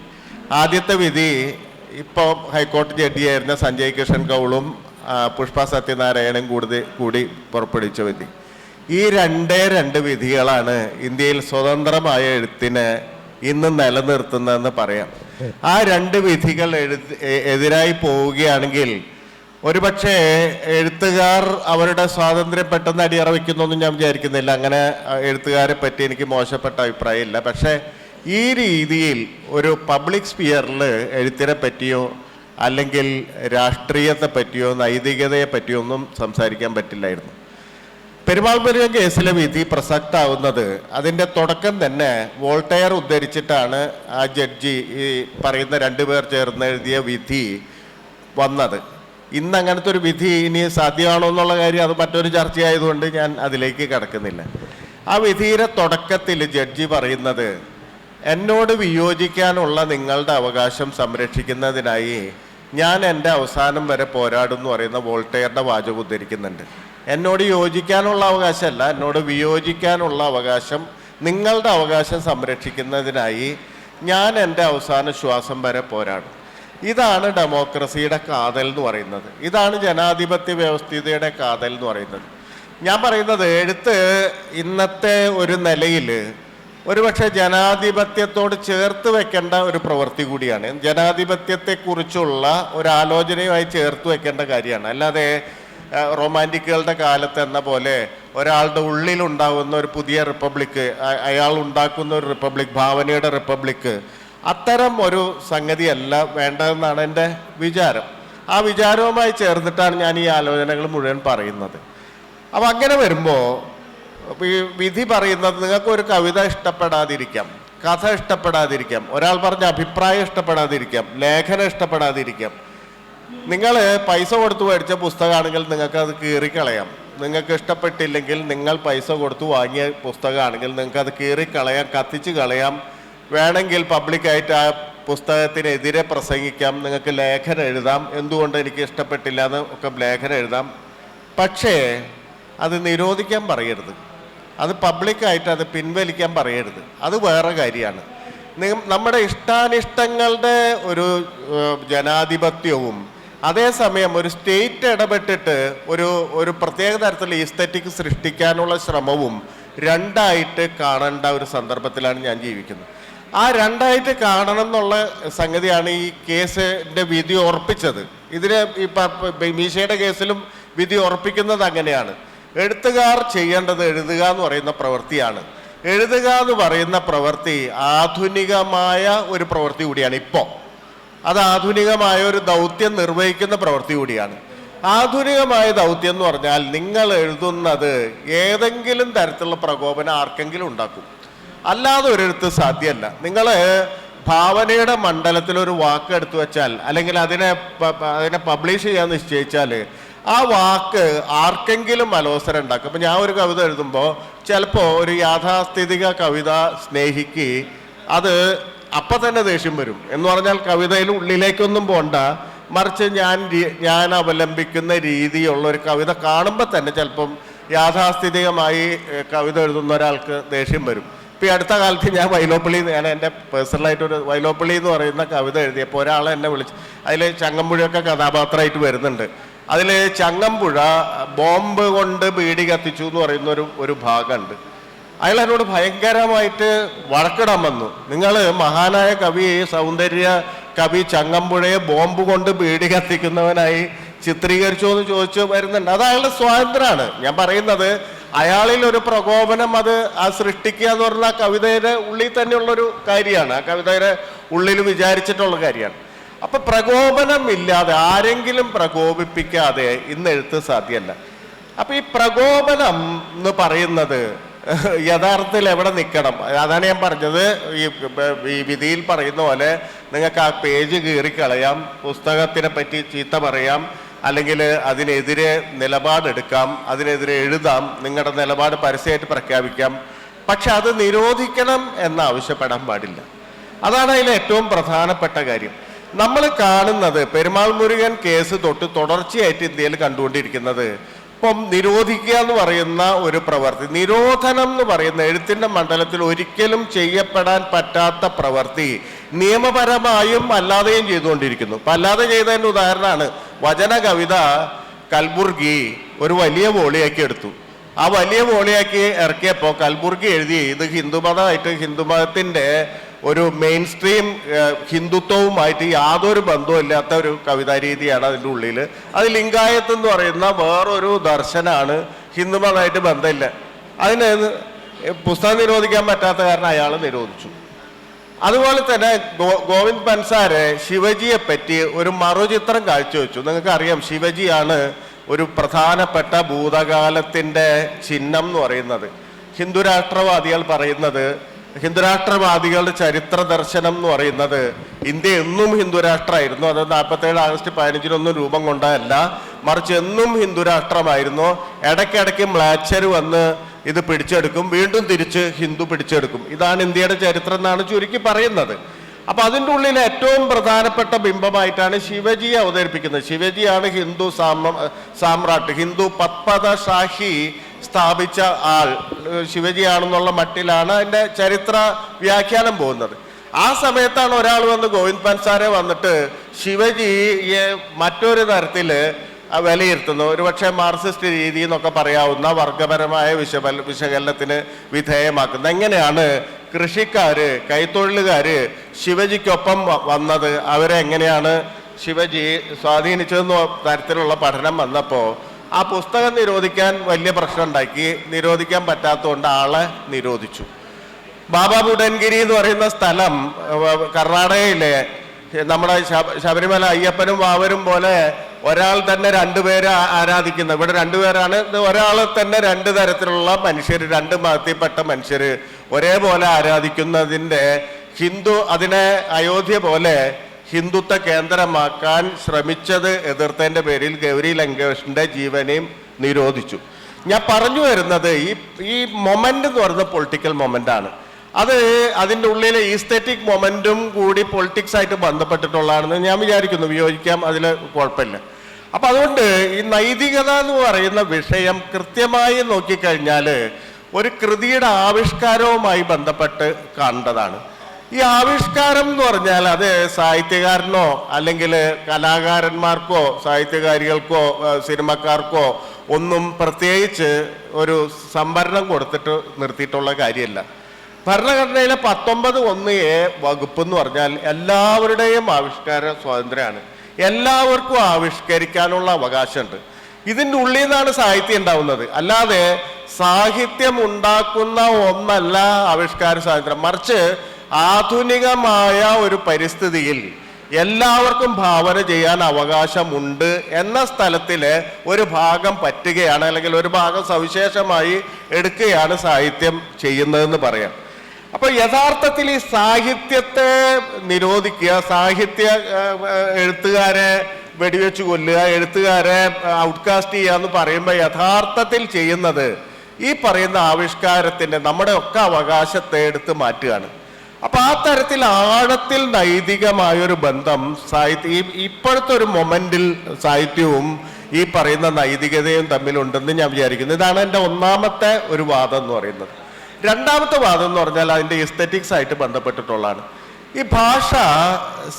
ആദ്യത്തെ വിധി ഇപ്പോൾ ഹൈക്കോടതി ജഡ്ജിയായിരുന്ന സഞ്ജയ് കിഷൻ കൗളും പുഷ്പ സത്യനാരായണനും കൂടി പുറപ്പെടുവിച്ച വിധി. ഈ 2 വിധികളാണ് ഇന്ത്യയിൽ സ്വതന്ത്രമായ എഴുത്തിനെ ഇന്ന് നിലനിർത്തുന്നതെന്ന് പറയാം. ആ 2 വിധികൾ എതിരായി പോവുകയാണെങ്കിൽ ഒരുപക്ഷെ എഴുത്തുകാർ അവരുടെ സ്വാതന്ത്ര്യം പെട്ടെന്ന് അടിയറ വയ്ക്കുന്നൊന്നും ഞാൻ വിചാരിക്കുന്നില്ല. അങ്ങനെ എഴുത്തുകാരെ പറ്റി എനിക്ക് മോശപ്പെട്ട അഭിപ്രായമില്ല. പക്ഷേ ഈ രീതിയിൽ ഒരു പബ്ലിക് സ്പിയറിൽ എഴുത്തിനെ പറ്റിയോ അല്ലെങ്കിൽ രാഷ്ട്രീയത്തെ പറ്റിയോ നൈതികതയെ പറ്റിയോ ഒന്നും സംസാരിക്കാൻ പറ്റില്ലായിരുന്നു. പെരുമാൾ മുരുകൻ കേസിലെ വിധി പ്രസക്തമാവുന്നത് അതിൻ്റെ തുടക്കം തന്നെ വോൾട്ടയർ ഉദ്ധരിച്ചിട്ടാണ് ആ ജഡ്ജി ഈ പറയുന്ന രണ്ടുപേർ ചേർന്ന് എഴുതിയ വിധി വന്നത്. ഇന്ന് അങ്ങനത്തെ ഒരു വിധി ഇനി സാധ്യമാണോ എന്നുള്ള കാര്യം അത് മറ്റൊരു ചർച്ചയായതുകൊണ്ട് ഞാൻ അതിലേക്ക് കടക്കുന്നില്ല. ആ വിധിയുടെ തുടക്കത്തിൽ ജഡ്ജി പറയുന്നത്, എന്നോട് വിയോജിക്കാനുള്ള നിങ്ങളുടെ അവകാശം സംരക്ഷിക്കുന്നതിനായി ഞാൻ എൻ്റെ അവസാനം വരെ പോരാടും എന്ന് പറയുന്ന വോൾട്ടയറുടെ വാചകം ഉദ്ധരിക്കുന്നുണ്ട്. എന്നോട് യോജിക്കാനുള്ള അവകാശമല്ല, എന്നോട് വിയോജിക്കാനുള്ള അവകാശം, നിങ്ങളുടെ അവകാശം സംരക്ഷിക്കുന്നതിനായി ഞാൻ എൻ്റെ അവസാന ശ്വാസം വരെ പോരാടും. ഇതാണ് ഡെമോക്രസിയുടെ കാതൽ എന്ന് പറയുന്നത്. ഇതാണ് ജനാധിപത്യ വ്യവസ്ഥിതിയുടെ കാതൽ എന്ന് പറയുന്നത്. ഞാൻ പറയുന്നത് എഴുത്ത് ഇന്നത്തെ ഒരു നിലയിൽ ഒരുപക്ഷെ ജനാധിപത്യത്തോട് ചേർത്ത് വെക്കേണ്ട ഒരു പ്രവൃത്തി കൂടിയാണ്. ജനാധിപത്യത്തെക്കുറിച്ചുള്ള ഒരു ആലോചനയുമായി ചേർത്ത് വെക്കേണ്ട കാര്യമാണ്. അല്ലാതെ റൊമാൻറ്റിക്കുകളുടെ കാലത്ത് എന്ന പോലെ ഒരാളുടെ ഉള്ളിലുണ്ടാകുന്ന ഒരു പുതിയ റിപ്പബ്ലിക്ക്, അയാൾ ഉണ്ടാക്കുന്ന ഒരു റിപ്പബ്ലിക്, ഭാവനയുടെ റിപ്പബ്ലിക്ക്, അത്തരം ഒരു സംഗതിയല്ല വേണ്ടതെന്നാണ് എൻ്റെ വിചാരം. ആ വിചാരവുമായി ചേർന്നിട്ടാണ് ഞാൻ ഈ ആലോചനകൾ മുഴുവൻ പറയുന്നത്. അപ്പം അങ്ങനെ വരുമ്പോൾ ഈ വിധി പറയുന്നത്, നിങ്ങൾക്കൊരു കവിത ഇഷ്ടപ്പെടാതിരിക്കാം, കഥ ഇഷ്ടപ്പെടാതിരിക്കാം, ഒരാൾ പറഞ്ഞ അഭിപ്രായം ഇഷ്ടപ്പെടാതിരിക്കാം, ലേഖനം ഇഷ്ടപ്പെടാതിരിക്കാം. നിങ്ങൾ പൈസ കൊടുത്ത് മേടിച്ച പുസ്തകമാണെങ്കിൽ നിങ്ങൾക്കത് കീറിക്കളയാം. നിങ്ങൾക്ക് ഇഷ്ടപ്പെട്ടില്ലെങ്കിൽ നിങ്ങൾ പൈസ കൊടുത്ത് വാങ്ങിയ പുസ്തകമാണെങ്കിൽ നിങ്ങൾക്കത് കീറിക്കളയാം, കത്തിച്ച് കളയാം. വേണമെങ്കിൽ പബ്ലിക്കായിട്ട് ആ പുസ്തകത്തിനെതിരെ പ്രസംഗിക്കാം, നിങ്ങൾക്ക് ലേഖനം എഴുതാം, എന്തുകൊണ്ട് എനിക്ക് ഇഷ്ടപ്പെട്ടില്ല എന്ന് ഒക്കെ ലേഖനം എഴുതാം. പക്ഷേ അത് നിരോധിക്കാൻ പറയരുത്, അത് പബ്ലിക്കായിട്ട് അത് പിൻവലിക്കാൻ പറയരുത്. അത് വേറെ കാര്യമാണ്. നമ്മുടെ ഇഷ്ടാനിഷ്ടങ്ങളുടെ ഒരു ജനാധിപത്യവും അതേസമയം ഒരു സ്റ്റേറ്റ് ഇടപെട്ടിട്ട് ഒരു പ്രത്യേക തരത്തിലുള്ള ഈസ്തറ്റിക് സൃഷ്ടിക്കാനുള്ള ശ്രമവും രണ്ടായിട്ട് കാണേണ്ട ഒരു സന്ദർഭത്തിലാണ് ഞാൻ ജീവിക്കുന്നത്. ആ രണ്ടായിട്ട് കാണണം എന്നുള്ള സംഗതിയാണ് ഈ കേസിൻ്റെ വിധി ഉറപ്പിച്ചത്. ഇതിന് ഈ മീശയുടെ കേസിലും വിധി ഉറപ്പിക്കുന്നത് അങ്ങനെയാണ്. എഴുത്തുകാർ ചെയ്യേണ്ടത് എഴുതുക എന്ന് പറയുന്ന പ്രവൃത്തിയാണ്. എഴുതുക എന്ന് പറയുന്ന പ്രവൃത്തി ആധുനികമായ ഒരു പ്രവൃത്തി കൂടിയാണ്. ഇപ്പോൾ അത് ആധുനികമായ ഒരു ദൗത്യം നിർവഹിക്കുന്ന പ്രവൃത്തി കൂടിയാണ്. ആധുനികമായ ദൗത്യം എന്ന് പറഞ്ഞാൽ നിങ്ങൾ എഴുതുന്നത് ഏതെങ്കിലും തരത്തിലുള്ള പ്രകോപനം ആർക്കെങ്കിലും ഉണ്ടാക്കും, അല്ലാതെ ഒരെഴുത്ത് സാധ്യമല്ല. നിങ്ങൾ ഭാവനയുടെ മണ്ഡലത്തിൽ ഒരു വാക്ക് എടുത്തു വെച്ചാൽ, അല്ലെങ്കിൽ അതിനെ പബ്ലിഷ് ചെയ്യാൻ നിശ്ചയിച്ചാൽ, ആ വാക്ക് ആർക്കെങ്കിലും അലോസരം ഉണ്ടാക്കും. അപ്പം ഞാൻ ഒരു കവിത എഴുതുമ്പോൾ ചിലപ്പോൾ ഒരു യാഥാസ്ഥിതിക കവിത സ്നേഹിക്ക് അത് അപ്പം തന്നെ ദേഷ്യം വരും. എന്ന് പറഞ്ഞാൽ കവിതയിൽ ഉള്ളിലേക്കൊന്നും പോണ്ട, മറിച്ച് ഞാൻ അവലംബിക്കുന്ന രീതിയുള്ള ഒരു കവിത കാണുമ്പോൾ തന്നെ ചിലപ്പം യാഥാസ്ഥിതികമായി കവിത എഴുതുന്ന ഒരാൾക്ക് ദേഷ്യം വരും. ഇപ്പം ഈ അടുത്ത കാലത്ത് ഞാൻ എൻ്റെ പേഴ്സണലായിട്ടൊരു വൈലോപ്പള്ളി എന്ന് പറയുന്ന കവിത എഴുതിയപ്പോൾ ഒരാൾ എന്നെ വിളിച്ച്, അതിൽ ചങ്ങമ്പുഴയൊക്കെ കഥാപാത്രമായിട്ട് വരുന്നുണ്ട്. അതിൽ ചങ്ങമ്പുഴ ബോംബ് കൊണ്ട് ബീഡി കത്തിച്ചു എന്ന് പറയുന്ന ഒരു ഭാഗമുണ്ട്. അയാൾ എന്നോട് ഭയങ്കരമായിട്ട് വഴക്കിടാൻ വന്നു. നിങ്ങൾ മഹാനായ കവി, സൗന്ദര്യ കവി ചങ്ങമ്പുഴയെ ബോംബ് കൊണ്ട് ബീഡി കത്തിക്കുന്നവനായി ചിത്രീകരിച്ചോ എന്ന് ചോദിച്ചു വരുന്നുണ്ട്. അത് അയാളുടെ സ്വാതന്ത്ര്യമാണ്. ഞാൻ പറയുന്നത് അയാളിൽ ഒരു പ്രകോപനം അത് സൃഷ്ടിക്കുക എന്ന് പറഞ്ഞാൽ ആ കവിതയുടെ ഉള്ളിൽ തന്നെയുള്ളൊരു കാര്യമാണ്, ആ കവിതയുടെ ഉള്ളിൽ വിചാരിച്ചിട്ടുള്ള കാര്യമാണ്. അപ്പൊ പ്രകോപനം ഇല്ലാതെ, ആരെങ്കിലും പ്രകോപിപ്പിക്കാതെ ഇന്ന് എഴുത്ത് സാധ്യമല്ല. അപ്പൊ ഈ പ്രകോപനം എന്ന് പറയുന്നത് യഥാർത്ഥത്തിൽ എവിടെ നിൽക്കണം? അതാണ് ഞാൻ പറഞ്ഞത്. ഈ വിധിയിൽ പറയുന്ന പോലെ നിങ്ങൾക്ക് ആ പേജ് കീറിക്കളയാം, പുസ്തകത്തിനെ പറ്റി ചീത്ത പറയാം, അല്ലെങ്കിൽ അതിനെതിരെ നിലപാടെടുക്കാം, അതിനെതിരെ എഴുതാം, നിങ്ങളുടെ നിലപാട് പരസ്യമായിട്ട് പ്രഖ്യാപിക്കാം. പക്ഷെ അത് നിരോധിക്കണം എന്നാവശ്യപ്പെടാൻ പാടില്ല. അതാണ് അതിലെ ഏറ്റവും പ്രധാനപ്പെട്ട കാര്യം. നമ്മൾ കാണുന്നത് പെരുമാൾ മുരുകൻ കേസ് തൊട്ട് തുടർച്ചയായിട്ട് ഇന്ത്യയിൽ കണ്ടുകൊണ്ടിരിക്കുന്നത് ഇപ്പം നിരോധിക്കുക എന്ന് പറയുന്ന ഒരു പ്രവൃത്തി, നിരോധനം എന്ന് പറയുന്ന എഴുത്തിൻ്റെ മണ്ഡലത്തിൽ ഒരിക്കലും ചെയ്യപ്പെടാൻ പറ്റാത്ത പ്രവൃത്തി നിയമപരമായും അല്ലാതെയും ചെയ്തുകൊണ്ടിരിക്കുന്നു. അപ്പം അല്ലാതെ ചെയ്തതിൻ്റെ ഉദാഹരണമാണ് വചന കവിത കൽബുർഗി ഒരു വലിയ വോളിയാക്കി എടുത്തു. ആ വലിയ വോളിയാക്കി ഇറക്കിയപ്പോൾ കൽബുർഗി എഴുതി, ഇത് ഹിന്ദുമതമായിട്ട്, ഹിന്ദുമതത്തിൻ്റെ ഒരു മെയിൻ സ്ട്രീം ഹിന്ദുത്വവുമായിട്ട് യാതൊരു ബന്ധവും ഇല്ലാത്ത ഒരു കവിതാ രീതിയാണ് അതിൻ്റെ ഉള്ളിൽ. അത് ലിംഗായത്ത് എന്ന് പറയുന്ന വേറൊരു ദർശനമാണ്, ഹിന്ദുമതമായിട്ട് ബന്ധമില്ല. അതിന് പുസ്തകം നിരോധിക്കാൻ പറ്റാത്ത കാരണം അയാൾ നിരോധിച്ചു. അതുപോലെ തന്നെ ഗോവിന്ദ് പൻസാരെ ശിവജിയെ പറ്റി ഒരു മറുചിത്രം കാഴ്ചവെച്ചു. നിങ്ങൾക്ക് അറിയാം, ശിവജിയാണ് ഒരു പ്രധാനപ്പെട്ട ഭൂതകാലത്തിൻ്റെ ചിഹ്നം എന്ന് പറയുന്നത്. ഹിന്ദുരാഷ്ട്രവാദികൾ പറയുന്നത്, ഹിന്ദുരാഷ്ട്രവാദികളുടെ ചരിത്ര ദർശനം എന്ന് പറയുന്നത് ഇന്ത്യ എന്നും ഹിന്ദുരാഷ്ട്രമായിരുന്നു. അത് 47 ആഗസ്റ്റ് 15 രൂപം കൊണ്ടല്ല, മറിച്ച് എന്നും ഹിന്ദുരാഷ്ട്രമായിരുന്നു. ഇടയ്ക്കിടയ്ക്ക് മ്ലേച്ഛർ വന്ന് ഇത് പിടിച്ചെടുക്കും, വീണ്ടും തിരിച്ച് ഹിന്ദു പിടിച്ചെടുക്കും. ഇതാണ് ഇന്ത്യയുടെ ചരിത്രം എന്നാണ് ചുരുക്കി പറയുന്നത്. അപ്പൊ അതിൻ്റെ ഉള്ളിൽ ഏറ്റവും പ്രധാനപ്പെട്ട ബിംബമായിട്ടാണ് ശിവജിയെ അവതരിപ്പിക്കുന്നത്. ശിവജിയാണ് ഹിന്ദു സാമ്രാട്ട്, ഹിന്ദു പത്പദശാഹി സ്ഥാപിച്ച ആൾ ശിവജിയാണെന്നുള്ള മട്ടിലാണ് അതിൻ്റെ ചരിത്ര വ്യാഖ്യാനം പോകുന്നത്. ആ സമയത്താണ് ഒരാൾ വന്ന് ഗോവിന്ദ് പൻസാരെ വന്നിട്ട് ശിവജിയെ മറ്റൊരു തരത്തിൽ വിലയിരുത്തുന്നു. ഒരുപക്ഷെ മാർക്സിസ്റ്റ് രീതി എന്നൊക്കെ പറയാവുന്ന വർഗപരമായ വിശകലനത്തിന് വിധേയമാക്കുന്നത്. എങ്ങനെയാണ് കൃഷിക്കാര്, കൈത്തൊഴിലുകാര് ശിവജിക്കൊപ്പം വന്നത്, അവരെ എങ്ങനെയാണ് ശിവജി സ്വാധീനിച്ചതെന്ന തരത്തിലുള്ള പഠനം വന്നപ്പോൾ ആ പുസ്തകം നിരോധിക്കാൻ വലിയ പ്രശ്നം ഉണ്ടാക്കി. നിരോധിക്കാൻ പറ്റാത്തതുകൊണ്ട് ആളെ നിരോധിച്ചു. ബാബാ ബുഡൻഗിരി എന്ന് പറയുന്ന സ്ഥലം കർണാടകയിലെ നമ്മുടെ ശബരിമല അയ്യപ്പനും വാവരും പോലെ ഒരാൾ തന്നെ രണ്ടുപേരെ ആരാധിക്കുന്നത്. ഇവിടെ രണ്ടുപേരാണ്, ഒരാളെ തന്നെ രണ്ട് തരത്തിലുള്ള മനുഷ്യർ, രണ്ട് മതത്തിൽപ്പെട്ട മനുഷ്യർ ഒരേപോലെ ആരാധിക്കുന്നതിൻ്റെ ഹിന്ദു അതിനെ അയോധ്യ പോലെ ഹിന്ദുത്വ കേന്ദ്രമാക്കാൻ ശ്രമിച്ചത് എതിർത്തതിൻ്റെ പേരിൽ ഗൗരി ലങ്കേഷിൻ്റെ ജീവനെയും നിരോധിച്ചു. ഞാൻ പറഞ്ഞു വരുന്നത് ഈ മൊമെൻ്റ് എന്ന് പറയുന്നത് പൊളിറ്റിക്കൽ മൊമെൻ്റാണ്. അത് അതിൻ്റെ ഉള്ളിലെ ഈസ്തെറ്റിക് മൊമെൻറ്റും കൂടി പൊളിറ്റിക്സ് ആയിട്ട് ബന്ധപ്പെട്ടിട്ടുള്ളതാണെന്ന് ഞാൻ വിചാരിക്കുന്നു. വിയോജിക്കാം, അതിൽ കുഴപ്പമില്ല. അപ്പം അതുകൊണ്ട് ഈ നൈതികത എന്ന് പറയുന്ന വിഷയം കൃത്യമായി നോക്കിക്കഴിഞ്ഞാൽ ഒരു കൃതിയുടെ ആവിഷ്കാരവുമായി ബന്ധപ്പെട്ട് കാണേണ്ടതാണ്. ഈ ആവിഷ്കാരം എന്ന് പറഞ്ഞാൽ അത് സാഹിത്യകാരനോ അല്ലെങ്കിൽ കലാകാരന്മാർക്കോ സാഹിത്യകാരികൾക്കോ സിനിമക്കാർക്കോ ഒന്നും പ്രത്യേകിച്ച് ഒരു സംവരണം കൊടുത്തിട്ട് നിർത്തിയിട്ടുള്ള കാര്യമല്ല. ഭരണഘടനയിലെ 19(1)(a) വകുപ്പ് എന്ന് പറഞ്ഞാൽ എല്ലാവരുടെയും ആവിഷ്കാര സ്വാതന്ത്ര്യമാണ്. എല്ലാവർക്കും ആവിഷ്കരിക്കാനുള്ള അവകാശമുണ്ട്. ഇതിൻ്റെ ഉള്ളിൽ നിന്നാണ് സാഹിത്യം ഉണ്ടാവുന്നത്. അല്ലാതെ സാഹിത്യം ഉണ്ടാക്കുന്ന ഒന്നല്ല ആവിഷ്കാര സ്വാതന്ത്ര്യം. മറിച്ച് ആധുനികമായ ഒരു പരിസ്ഥിതിയിൽ എല്ലാവർക്കും ഭാവന ചെയ്യാൻ അവകാശമുണ്ട് എന്ന സ്ഥലത്തിലെ ഒരു ഭാഗം പറ്റുകയാണ്, അല്ലെങ്കിൽ ഒരു ഭാഗം സവിശേഷമായി എടുക്കുകയാണ് സാഹിത്യം ചെയ്യുന്നതെന്ന് പറയാം. അപ്പൊ യഥാർത്ഥത്തിൽ ഈ സാഹിത്യത്തെ നിരോധിക്കുക, സാഹിത്യ എഴുത്തുകാരെ വെടിവെച്ച് കൊല്ലുക, എഴുത്തുകാരെ ഔട്ട്കാസ്റ്റ് ചെയ്യുക എന്ന് പറയുമ്പോൾ യഥാർത്ഥത്തിൽ ചെയ്യുന്നത് ഈ പറയുന്ന ആവിഷ്കാരത്തിൻ്റെ നമ്മുടെ ഒക്കെ അവകാശത്തെ എടുത്ത് മാറ്റുകയാണ്. അപ്പൊ ആ തരത്തിൽ ആഴത്തിൽ നൈതികമായൊരു ബന്ധം ഇപ്പോഴത്തെ ഒരു മൊമെന്റിൽ സാഹിത്യവും ഈ പറയുന്ന നൈതികതയും തമ്മിലുണ്ടെന്ന് ഞാൻ വിചാരിക്കുന്നു. ഇതാണ് എൻ്റെ ഒന്നാമത്തെ ഒരു വാദം എന്ന് പറയുന്നത്. രണ്ടാമത്തെ വാദം എന്ന് പറഞ്ഞാൽ അതിൻ്റെ എസ്തെറ്റിക്സ് ആയിട്ട് ബന്ധപ്പെട്ടിട്ടുള്ളതാണ്. ഈ ഭാഷ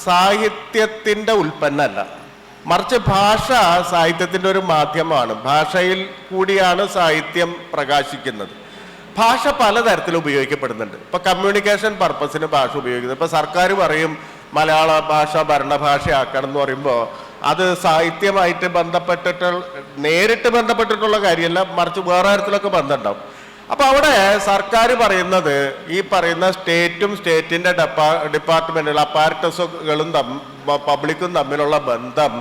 സാഹിത്യത്തിൻ്റെ ഉൽപ്പന്നമല്ല, മറിച്ച് ഭാഷ സാഹിത്യത്തിൻ്റെ ഒരു മാധ്യമമാണ്. ഭാഷയിൽ കൂടിയാണ് സാഹിത്യം പ്രകാശിക്കുന്നത്. ഭാഷ പലതരത്തിൽ ഉപയോഗിക്കപ്പെടുന്നുണ്ട്. ഇപ്പൊ കമ്മ്യൂണിക്കേഷൻ പർപ്പസിന് ഭാഷ ഉപയോഗിക്കുന്നത്. ഇപ്പൊ സർക്കാർ പറയും മലയാള ഭാഷ ഭരണഭാഷയാക്കണം എന്ന് പറയുമ്പോൾ അത് സാഹിത്യമായിട്ട് നേരിട്ട് ബന്ധപ്പെട്ടിട്ടുള്ള കാര്യമല്ല, മറിച്ച് വേറെ തരത്തിലൊക്കെ ബന്ധമുണ്ടാവും. അപ്പൊ അവിടെ സർക്കാർ പറയുന്നത് ഈ പറയുന്ന സ്റ്റേറ്റും സ്റ്റേറ്റിന്റെ ഡിപ്പാർട്ട്മെന്റുകൾ അപ്പാരറ്റസുകളും പബ്ലിക്കും തമ്മിലുള്ള ബന്ധം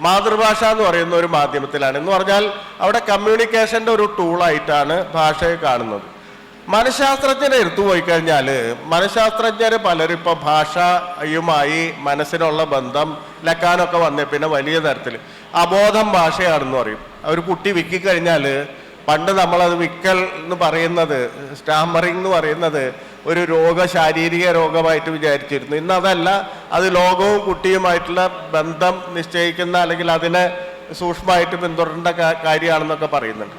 മാതൃഭാഷ എന്ന് പറയുന്ന ഒരു മാധ്യമത്തിലാണ്. എന്ന് പറഞ്ഞാൽ അവിടെ കമ്മ്യൂണിക്കേഷന്റെ ഒരു ടൂളായിട്ടാണ് ഭാഷയെ കാണുന്നത്. മനഃശാസ്ത്രജ്ഞരെ എടുത്തു പോയി കഴിഞ്ഞാൽ മനഃശാസ്ത്രജ്ഞര് പലരും ഇപ്പൊ ഭാഷയുമായി മനസ്സിനുള്ള ബന്ധം ലക്കാനൊക്കെ വന്നേ പിന്നെ വലിയ തരത്തിൽ അബോധം ഭാഷയാണെന്ന് പറയും. ഒരു കുട്ടി വിക്കിക്കഴിഞ്ഞാൽ പണ്ട് നമ്മളത് വിക്കൽ എന്ന് പറയുന്നത്, സ്റ്റാമറിങ് എന്ന് പറയുന്നത് ഒരു ശാരീരിക രോഗമായിട്ട് വിചാരിച്ചിരുന്നു. ഇന്ന് അതല്ല, അത് ലോകവും കുട്ടിയുമായിട്ടുള്ള ബന്ധം നിശ്ചയിക്കുന്ന അല്ലെങ്കിൽ അതിനെ സൂക്ഷ്മമായിട്ട് പിന്തുടരേണ്ട കാര്യമാണെന്നൊക്കെ പറയുന്നുണ്ട്.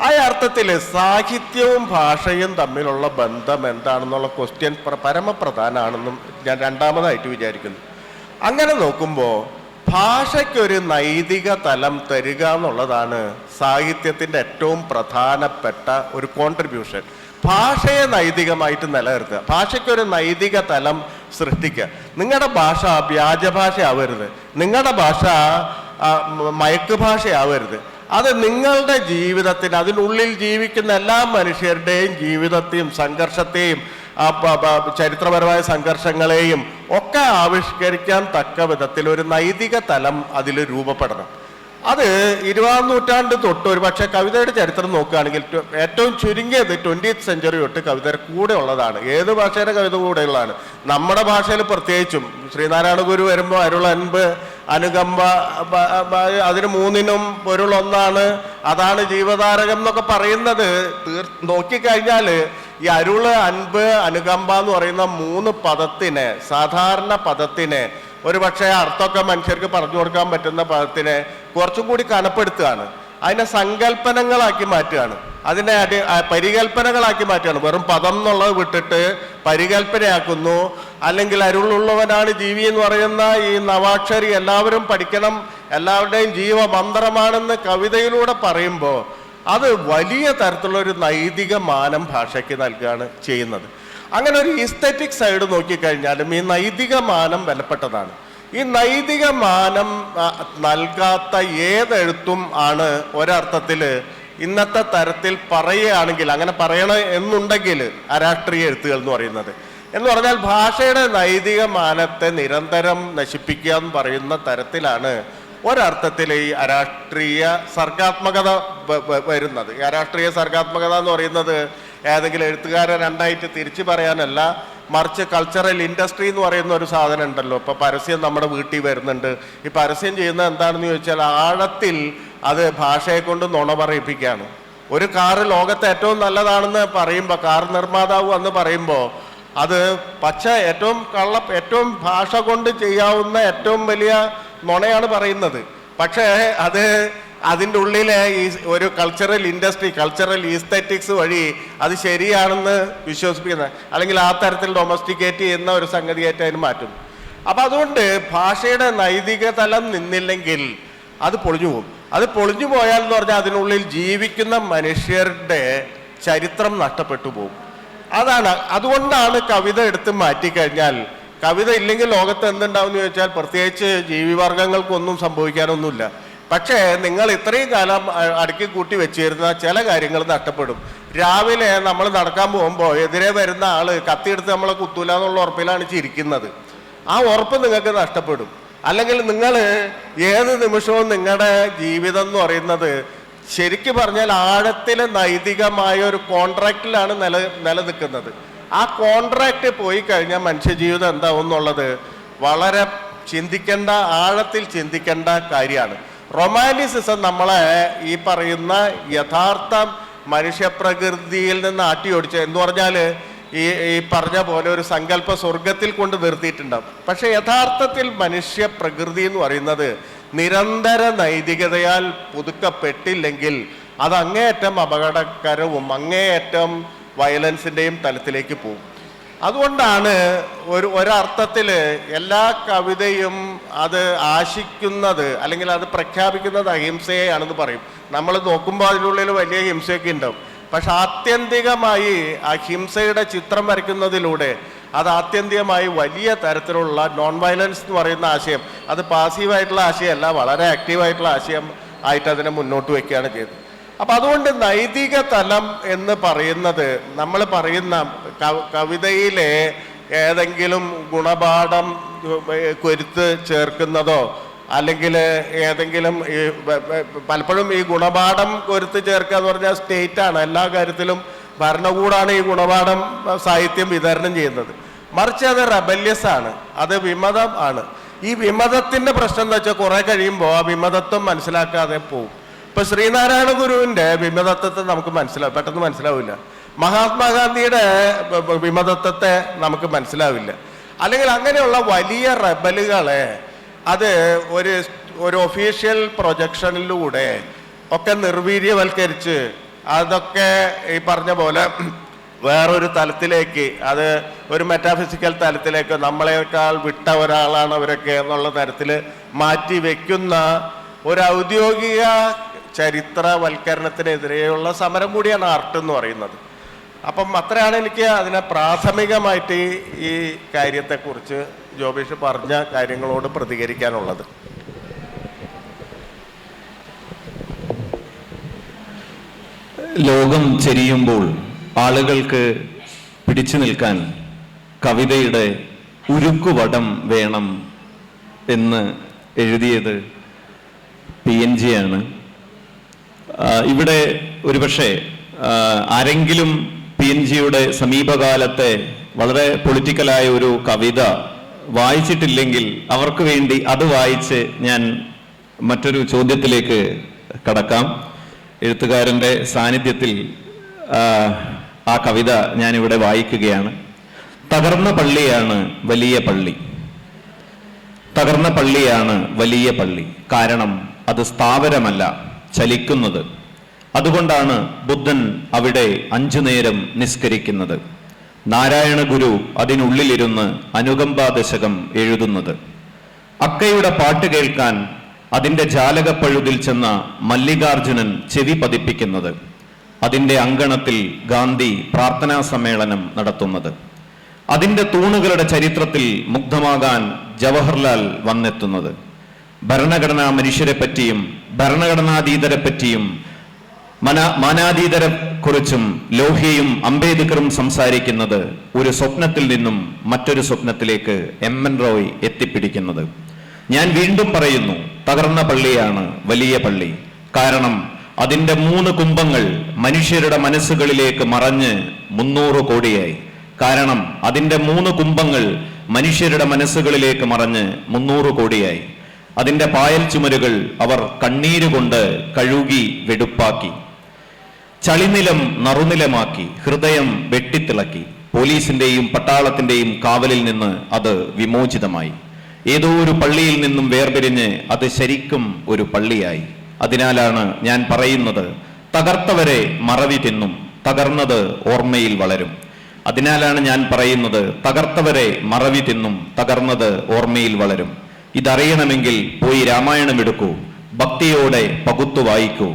ആ അർത്ഥത്തിൽ സാഹിത്യവും ഭാഷയും തമ്മിലുള്ള ബന്ധം എന്താണെന്നുള്ള ക്വസ്റ്റ്യൻ പരമപ്രധാനമാണെന്നും ഞാൻ രണ്ടാമതായിട്ട് വിചാരിക്കുന്നു. അങ്ങനെ നോക്കുമ്പോൾ ഭാഷയ്ക്കൊരു നൈതിക തലം തരിക എന്നുള്ളതാണ് സാഹിത്യത്തിൻ്റെ ഏറ്റവും പ്രധാനപ്പെട്ട ഒരു കോൺട്രിബ്യൂഷൻ. ഭാഷയെ നൈതികമായിട്ട് നിലനിർത്തുക, ഭാഷയ്ക്കൊരു നൈതിക തലം സൃഷ്ടിക്കുക. നിങ്ങളുടെ ഭാഷ വ്യാജഭാഷയാവരുത്, നിങ്ങളുടെ ഭാഷ മയക്ക് ഭാഷയാവരുത്. അത് നിങ്ങളുടെ ജീവിതത്തിന്, അതിനുള്ളിൽ ജീവിക്കുന്ന എല്ലാ മനുഷ്യരുടെയും ജീവിതത്തെയും സംഘർഷത്തെയും ചരിത്രപരമായ സംഘർഷങ്ങളെയും ഒക്കെ ആവിഷ്കരിക്കാൻ തക്ക വിധത്തിൽ ഒരു നൈതിക തലം അതിൽ രൂപപ്പെടണം. അത് 20-ാം നൂറ്റാണ്ട് തൊട്ട് ഒരു പക്ഷേ കവിതയുടെ ചരിത്രം നോക്കുകയാണെങ്കിൽ ഏറ്റവും ചുരുങ്ങിയത് 20th സെഞ്ചുറി തൊട്ട് കവിതയുടെ കൂടെ ഉള്ളതാണ്. ഏത് ഭാഷയുടെ കവിത കൂടെ ഉള്ളതാണ്. നമ്മുടെ ഭാഷയിൽ പ്രത്യേകിച്ചും ശ്രീനാരായണ ഗുരു വരുമ്പോൾ അരുളൻപ്, അനുകമ്പ, അതിന് മൂന്നിനും പൊരുളൊന്നാണ്, അതാണ് ജീവതാരകം എന്നൊക്കെ പറയുന്നത് നോക്കിക്കഴിഞ്ഞാൽ ഈ അരുള്, അൻപ്, അനുകമ്പ എന്ന് പറയുന്ന 3 പദത്തിനെ, സാധാരണ പദത്തിനെ, ഒരു പക്ഷേ അർത്ഥമൊക്കെ മനുഷ്യർക്ക് പറഞ്ഞു കൊടുക്കാൻ പറ്റുന്ന പദത്തിനെ കുറച്ചും കൂടി കനപ്പെടുത്തുകയാണ്. അതിനെ സങ്കല്പനങ്ങളാക്കി മാറ്റുകയാണ്, അതിനെ പരികൽപ്പനകളാക്കി മാറ്റുകയാണ്. വെറും പദം എന്നുള്ളത് വിട്ടിട്ട് പരികൽപ്പനയാക്കുന്നു. അല്ലെങ്കിൽ അരുളുള്ളവനാണ് ജീവി എന്ന് പറയുന്ന ഈ നവാക്ഷരി എല്ലാവരും പഠിക്കണം, എല്ലാവരുടെയും ജീവമന്ത്രമാണെന്ന് കവിതയിലൂടെ പറയുമ്പോൾ അത് വലിയ തരത്തിലുള്ള ഒരു നൈതിക മാനം ഭാഷയ്ക്ക് നൽകുകയാണ് ചെയ്യുന്നത്. അങ്ങനെ ഒരു ഈസ്തറ്റിക് സൈഡ് നോക്കിക്കഴിഞ്ഞാലും ഈ നൈതിക മാനം വിലപ്പെട്ടതാണ്. ഈ നൈതിക മാനം നൽകാത്ത ഏതെഴുത്തും ആണ് ഒരർത്ഥത്തിൽ ഇന്നത്തെ തരത്തിൽ പറയുകയാണെങ്കിൽ, അങ്ങനെ പറയണം എന്നുണ്ടെങ്കിൽ, അരാഷ്ട്രീയ എഴുത്തുകൾ എന്ന് പറയുന്നത്. എന്ന് പറഞ്ഞാൽ ഭാഷയുടെ നൈതിക മാനത്തെ നിരന്തരം നശിപ്പിക്കുക എന്ന് പറയുന്ന തരത്തിലാണ് ഒരർത്ഥത്തിൽ ഈ അരാഷ്ട്രീയ സർഗാത്മകത വരുന്നത്. ഈ അരാഷ്ട്രീയ സർഗാത്മകത എന്ന് പറയുന്നത് ഏതെങ്കിലും എഴുത്തുകാരെ രണ്ടായിട്ട് തിരിച്ചു പറയാനല്ല, മറിച്ച് കൾച്ചറൽ ഇൻഡസ്ട്രി എന്ന് പറയുന്ന ഒരു സാധനം ഉണ്ടല്ലോ. ഇപ്പൊ പരസ്യം നമ്മുടെ വീട്ടിൽ വരുന്നുണ്ട്. ഈ പരസ്യം ചെയ്യുന്നത് എന്താണെന്ന് ചോദിച്ചാൽ ആഴത്തിൽ അത് ഭാഷയെ കൊണ്ട് നുണ പറയിപ്പിക്കുകയാണ്. ഒരു കാറ് ലോകത്തെ ഏറ്റവും നല്ലതാണെന്ന് പറയുമ്പോൾ, കാർ നിർമ്മാതാവ് എന്ന് പറയുമ്പോൾ അത് ഏറ്റവും ഭാഷ കൊണ്ട് ചെയ്യാവുന്ന ഏറ്റവും വലിയ നുണയാണ് പറയുന്നത്. പക്ഷേ അതിൻ്റെ ഉള്ളിലെ ഈ ഒരു കൾച്ചറൽ ഇൻഡസ്ട്രി, കൾച്ചറൽ ഈസ്തറ്റിക്സ് വഴി അത് ശരിയാണെന്ന് വിശ്വസിപ്പിക്കുന്നത്, അല്ലെങ്കിൽ ആ തരത്തിൽ ഡൊമസ്റ്റിക്കേറ്റ് ചെയ്യുന്ന ഒരു സംഗതിയായിട്ട് അതിന് മാറ്റുന്നു. അപ്പം അതുകൊണ്ട് ഭാഷയുടെ നൈതിക തലം നിന്നില്ലെങ്കിൽ അത് പൊളിഞ്ഞു പോകും. അത് പൊളിഞ്ഞു പോയാൽ എന്ന് പറഞ്ഞാൽ അതിനുള്ളിൽ ജീവിക്കുന്ന മനുഷ്യരുടെ ചരിത്രം നഷ്ടപ്പെട്ടു പോകും. അതുകൊണ്ടാണ് കവിത എടുത്ത് മാറ്റിക്കഴിഞ്ഞാൽ, കവിത ഇല്ലെങ്കിൽ ലോകത്ത് എന്തുണ്ടാവും എന്ന് ചോദിച്ചാൽ പ്രത്യേകിച്ച് ജീവിവർഗങ്ങൾക്കൊന്നും സംഭവിക്കാനൊന്നുമില്ല. പക്ഷേ നിങ്ങൾ ഇത്രയും കാലം അടുക്കി കൂട്ടി വെച്ചിരുന്ന ചില കാര്യങ്ങൾ നഷ്ടപ്പെടും. രാവിലെ നമ്മൾ നടക്കാൻ പോകുമ്പോൾ എതിരെ വരുന്ന ആള് കത്തിയെടുത്ത് നമ്മളെ കുത്തൂല എന്നുള്ള ഉറപ്പിലാണ് ചിരിക്കുന്നത്. ആ ഉറപ്പ് നിങ്ങൾക്ക് നഷ്ടപ്പെടും. അല്ലെങ്കിൽ നിങ്ങൾ ഏത് നിമിഷവും നിങ്ങളുടെ ജീവിതം എന്ന് പറയുന്നത് ശരിക്കും പറഞ്ഞാൽ ആഴത്തിലെ നൈതികമായ ഒരു കോൺട്രാക്റ്റിലാണ് നിലനിൽക്കുന്നത്. ആ കോൺട്രാക്റ്റ് പോയി കഴിഞ്ഞാൽ മനുഷ്യജീവിതം എന്താവും എന്നുള്ളത് വളരെ ആഴത്തിൽ ചിന്തിക്കേണ്ട കാര്യമാണ്. റൊമാൻറ്റിസിസം നമ്മളെ ഈ പറയുന്ന യഥാർത്ഥ മനുഷ്യപ്രകൃതിയിൽ നിന്ന് ആട്ടിയോടിച്ച് എന്ന് പറഞ്ഞാൽ ഈ പറഞ്ഞ പോലെ ഒരു സങ്കല്പ സ്വർഗത്തിൽ കൊണ്ട് നിർത്തിയിട്ടുണ്ടാവും. പക്ഷെ യഥാർത്ഥത്തിൽ മനുഷ്യപ്രകൃതി എന്ന് പറയുന്നത് നിരന്തര നൈതികതയാൽ പുതുക്കപ്പെട്ടില്ലെങ്കിൽ അത് അങ്ങേയറ്റം അപകടകരവും അങ്ങേയറ്റം വയലൻസിൻ്റെയും തലത്തിലേക്ക് പോകും. അതുകൊണ്ടാണ് ഒരർത്ഥത്തിൽ എല്ലാ കവിതയും അത് ആശിക്കുന്നത് അല്ലെങ്കിൽ അത് പ്രഖ്യാപിക്കുന്നത് അഹിംസയാണെന്ന് പറയും. നമ്മൾ നോക്കുമ്പോൾ അതിനുള്ളിൽ വലിയ ഹിംസയൊക്കെ ഉണ്ടാവും. പക്ഷെ ആത്യന്തികമായി അഹിംസയുടെ ചിത്രം വരയ്ക്കുന്നതിലൂടെ അത് ആത്യന്തികമായി വലിയ തരത്തിലുള്ള നോൺ വയലൻസ് എന്ന് പറയുന്ന ആശയം, അത് പാസീവായിട്ടുള്ള ആശയമല്ല, വളരെ ആക്റ്റീവായിട്ടുള്ള ആശയം ആയിട്ട് അതിനെ മുന്നോട്ട് വയ്ക്കുകയാണ് ചെയ്തത്. അപ്പം അതുകൊണ്ട് നൈതിക തലം എന്ന് പറയുന്നത് നമ്മൾ പറയുന്ന കവിതയിലെ ഏതെങ്കിലും ഗുണപാഠം കൊരുത്ത് ചേർക്കുന്നതോ അല്ലെങ്കിൽ ഏതെങ്കിലും പലപ്പോഴും ഈ ഗുണപാഠം കൊരുത്ത് ചേർക്കുക എന്ന് പറഞ്ഞാൽ സ്റ്റേറ്റാണ്, എല്ലാ കാര്യത്തിലും ഭരണകൂടമാണ് ഈ ഗുണപാഠം സാഹിത്യം വിതരണം ചെയ്യുന്നത്. മറിച്ച് അത് റെബല്യസ് ആണ്, അത് വിമതം ആണ്. ഈ വിമതത്തിൻ്റെ പ്രശ്നം എന്താ വെച്ചാൽ കുറേ കഴിയുമ്പോൾ ആ വിമതത്വം മനസ്സിലാക്കാതെ പോകും. ഇപ്പൊ ശ്രീനാരായണ ഗുരുവിന്റെ വിമതത്വത്തെ നമുക്ക് പെട്ടെന്ന് മനസ്സിലാവില്ല. മഹാത്മാഗാന്ധിയുടെ വിമതത്വത്തെ നമുക്ക് മനസ്സിലാവില്ല. അല്ലെങ്കിൽ അങ്ങനെയുള്ള വലിയ റെബലുകളെ അത് ഒരു ഒഫീഷ്യൽ പ്രൊജക്ഷനിലൂടെ ഒക്കെ നിർവീര്യവൽക്കരിച്ച് അതൊക്കെ ഈ പറഞ്ഞ പോലെ വേറൊരു തലത്തിലേക്ക്, അത് ഒരു മെറ്റാഫിസിക്കൽ തലത്തിലേക്ക്, നമ്മളെക്കാൾ വിട്ട ഒരാളാണ് അവരൊക്കെ എന്നുള്ള തരത്തിൽ മാറ്റി വെക്കുന്ന ഒരു ഔദ്യോഗിക ചരിത്രവൽക്കരണത്തിനെതിരെയുള്ള സമരം കൂടിയാണ് ആർട്ട് എന്ന് പറയുന്നത്. അപ്പം അത്രയാണ് എനിക്ക് അതിനെ പ്രാഥമികമായിട്ട് ഈ കാര്യത്തെക്കുറിച്ച് ജോബീഷ് പറഞ്ഞ കാര്യങ്ങളോട് പ്രതികരിക്കാനുള്ളത്. ലോകം ചെരിയുമ്പോൾ ആളുകൾക്ക് പിടിച്ചു നിൽക്കാൻ കവിതയുടെ ഉരുക്കുവടം വേണം എന്ന് എഴുതിയത് PNG ആണ്. ഇവിടെ ഒരുപക്ഷെ ആരെങ്കിലും PNGയുടെ സമീപകാലത്തെ വളരെ പൊളിറ്റിക്കലായ ഒരു കവിത വായിച്ചിട്ടില്ലെങ്കിൽ അവർക്ക് വേണ്ടി അത് വായിച്ച് ഞാൻ മറ്റൊരു ചോദ്യത്തിലേക്ക് കടക്കാം. എഴുത്തുകാരൻ്റെ സാന്നിധ്യത്തിൽ ആ കവിത ഞാനിവിടെ വായിക്കുകയാണ്. തകർന്ന പള്ളിയാണ് വലിയ പള്ളി, തകർന്ന പള്ളിയാണ് വലിയ പള്ളി, കാരണം അത് സ്ഥാവരമല്ല, ചലിക്കുന്നത്. അതുകൊണ്ടാണ് ബുദ്ധൻ അവിടെ 5 നേരം നിസ്കരിക്കുന്നത്. നാരായണ ഗുരു അതിനുള്ളിലിരുന്ന് അനുകമ്പാദശകം എഴുതുന്നത്. അക്കയുടെ പാട്ട് കേൾക്കാൻ അതിൻ്റെ ജാലകപ്പഴുതിൽ ചെന്ന മല്ലികാർജുനൻ ചെവി പതിപ്പിക്കുന്നത്. അതിൻ്റെ അങ്കണത്തിൽ ഗാന്ധി പ്രാർത്ഥനാ സമ്മേളനം നടത്തുന്നത്. അതിൻ്റെ തൂണുകളുടെ ചരിത്രത്തിൽ മുഗ്ധമാകാൻ ജവഹർലാൽ വന്നെത്തുന്നത്. ഭരണഘടനാ മനുഷ്യരെ പറ്റിയും ഭരണഘടനാതീതരെ പറ്റിയും മാനാതീതരെ കുറിച്ചും ലോഹിയും അംബേദ്കറും സംസാരിക്കുന്നത് ഒരു സ്വപ്നത്തിൽ നിന്നും മറ്റൊരു സ്വപ്നത്തിലേക്ക് MN റോയ് എത്തിപ്പിടിക്കുന്നത്. ഞാൻ വീണ്ടും പറയുന്നു, തകർന്ന പള്ളിയാണ് വലിയ പള്ളി, കാരണം അതിൻ്റെ 3 കുംഭങ്ങൾ മനുഷ്യരുടെ മനസ്സുകളിലേക്ക് മറഞ്ഞ് 300 കോടിയായി. കാരണം അതിൻ്റെ 3 കുംഭങ്ങൾ മനുഷ്യരുടെ മനസ്സുകളിലേക്ക് മറഞ്ഞ് 300 കോടിയായി. അതിൻ്റെ പായൽ ചുമരുകൾ അവർ കണ്ണീരുകൊണ്ട് കഴുകി വെടുപ്പാക്കി, ചളിനിലം നറുനിലമാക്കി, ഹൃദയം വെട്ടിത്തിളക്കി. പോലീസിന്റെയും പട്ടാളത്തിന്റെയും കാവലിൽ നിന്ന് അത് വിമോചിതമായി. ഏതോ ഒരു പള്ളിയിൽ നിന്നും വേർപിരിഞ്ഞ് അത് ശരിക്കും ഒരു പള്ളിയായി. അതിനാലാണ് ഞാൻ പറയുന്നത്, തകർത്തവരെ മറവി തിന്നും, തകർന്നത് ഓർമ്മയിൽ വളരും. അതിനാലാണ് ഞാൻ പറയുന്നത്, തകർത്തവരെ മറവി തിന്നും, തകർന്നത് ഓർമ്മയിൽ വളരും. ഇതറിയണമെങ്കിൽ പോയി രാമായണം എടുക്കൂ, ഭക്തിയോടെ പകുത്തു വായിക്കൂ,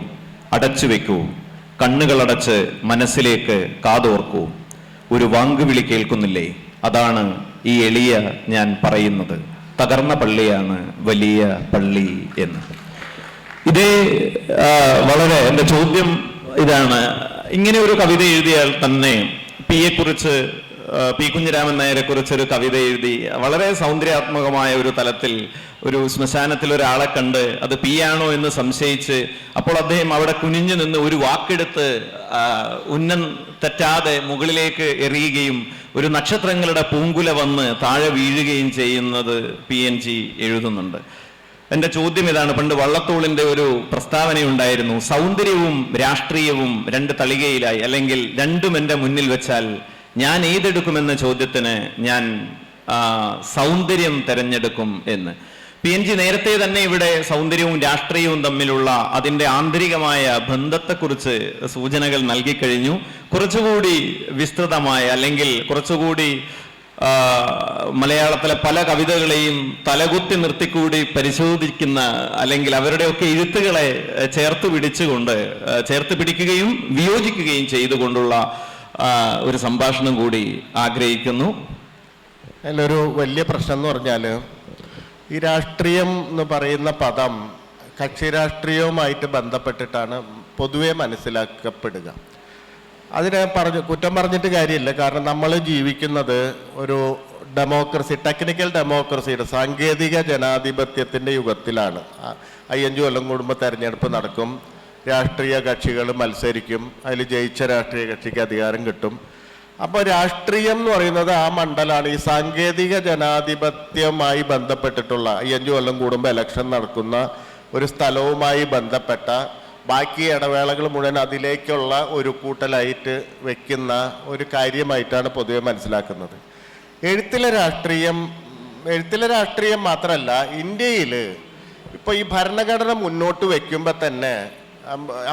അടച്ചു വെക്കൂ, കണ്ണുകളടച്ച് മനസ്സിലേക്ക് കാതോർക്കൂ. ഒരു വാങ്കുവിളി കേൾക്കുന്നില്ലേ? അതാണ് ഈ എളിയ ഞാൻ പറയുന്നത്, തകർന്ന പള്ളിയാണ് വലിയ പള്ളി എന്ന്. ഇതേ വളരെ എൻ്റെ ചോദ്യം ഇതാണ്, ഇങ്ങനെ ഒരു കവിത എഴുതിയാൽ തന്നെ പി കുഞ്ഞിരാമൻ നായരെ കുറിച്ചൊരു കവിത എഴുതി വളരെ സൗന്ദര്യാത്മകമായ ഒരു തലത്തിൽ ഒരു ശ്മശാനത്തിൽ ഒരാളെ കണ്ട് അത് പി ആണോ എന്ന് സംശയിച്ച് അപ്പോൾ അദ്ദേഹം അവിടെ കുനിഞ്ഞു നിന്ന് ഒരു വാക്കെടുത്ത് ഉന്നം തെറ്റാതെ മുകളിലേക്ക് എറിയുകയും ഒരു നക്ഷത്രങ്ങളുടെ പൂങ്കുല വന്ന് താഴെ വീഴുകയും ചെയ്യുന്നത് PNG എഴുതുന്നുണ്ട്. എൻ്റെ ചോദ്യം ഇതാണ്, പണ്ട് വള്ളത്തോളിൻ്റെ ഒരു പ്രസ്താവനയുണ്ടായിരുന്നു, സൗന്ദര്യവും രാഷ്ട്രീയവും 2 തളികയിലായി, അല്ലെങ്കിൽ രണ്ടും എൻ്റെ മുന്നിൽ വെച്ചാൽ ഞാൻ ഏതെടുക്കുമെന്ന ചോദ്യത്തിന് ഞാൻ സൗന്ദര്യം തെരഞ്ഞെടുക്കും എന്ന്. PNG നേരത്തെ തന്നെ ഇവിടെ സൗന്ദര്യവും രാഷ്ട്രീയവും തമ്മിലുള്ള അതിൻ്റെ ആന്തരികമായ ബന്ധത്തെക്കുറിച്ച് സൂചനകൾ നൽകിക്കഴിഞ്ഞു. കുറച്ചുകൂടി വിസ്തൃതമായ, അല്ലെങ്കിൽ കുറച്ചുകൂടി മലയാളത്തിലെ പല കവിതകളെയും തലകുത്തി നിർത്തിക്കൂടി പരിശോധിക്കുന്ന, അല്ലെങ്കിൽ അവരുടെയൊക്കെ എഴുത്തുകളെ ചേർത്ത് പിടിക്കുകയും വിയോജിക്കുകയും ചെയ്തുകൊണ്ടുള്ള ഒരു സംഭാഷണം കൂടി ആഗ്രഹിക്കുന്നു. അതിലൊരു വലിയ പ്രശ്നം എന്ന് പറഞ്ഞാൽ, ഈ രാഷ്ട്രീയം എന്ന് പറയുന്ന പദം കക്ഷി രാഷ്ട്രീയവുമായിട്ട് ബന്ധപ്പെട്ടിട്ടാണ് പൊതുവെ മനസ്സിലാക്കപ്പെടുക. അതിനെ കുറ്റം പറഞ്ഞിട്ട് കാര്യമില്ല, കാരണം നമ്മൾ ജീവിക്കുന്നത് ഒരു ഡെമോക്രസി, ടെക്നിക്കൽ ഡെമോക്രസിയുടെ സാങ്കേതിക ജനാധിപത്യത്തിൻ്റെ യുഗത്തിലാണ്. 5 കൊല്ലം കൂടുമ്പോൾ തെരഞ്ഞെടുപ്പ് നടക്കും, രാഷ്ട്രീയ കക്ഷികൾ മത്സരിക്കും, അതിൽ ജയിച്ച രാഷ്ട്രീയ കക്ഷിക്ക് അധികാരം കിട്ടും. അപ്പോൾ രാഷ്ട്രീയം എന്ന് പറയുന്നത് ആ മണ്ഡലമാണ്. ഈ സാങ്കേതിക ജനാധിപത്യവുമായി ബന്ധപ്പെട്ടിട്ടുള്ള 5 കൊല്ലം കൂടുമ്പോൾ ഇലക്ഷൻ നടക്കുന്ന ഒരു സ്ഥലവുമായി ബന്ധപ്പെട്ട ബാക്കി ഇടവേളകൾ മുഴുവൻ അതിലേക്കുള്ള ഒരു കൂട്ടലായിട്ട് വെക്കുന്ന ഒരു കാര്യമായിട്ടാണ് പൊതുവെ മനസ്സിലാക്കുന്നത്. എഴുത്തിലെ രാഷ്ട്രീയം മാത്രമല്ല, ഇന്ത്യയിൽ ഇപ്പോൾ ഈ ഭരണഘടന മുന്നോട്ട് വയ്ക്കുമ്പോൾ തന്നെ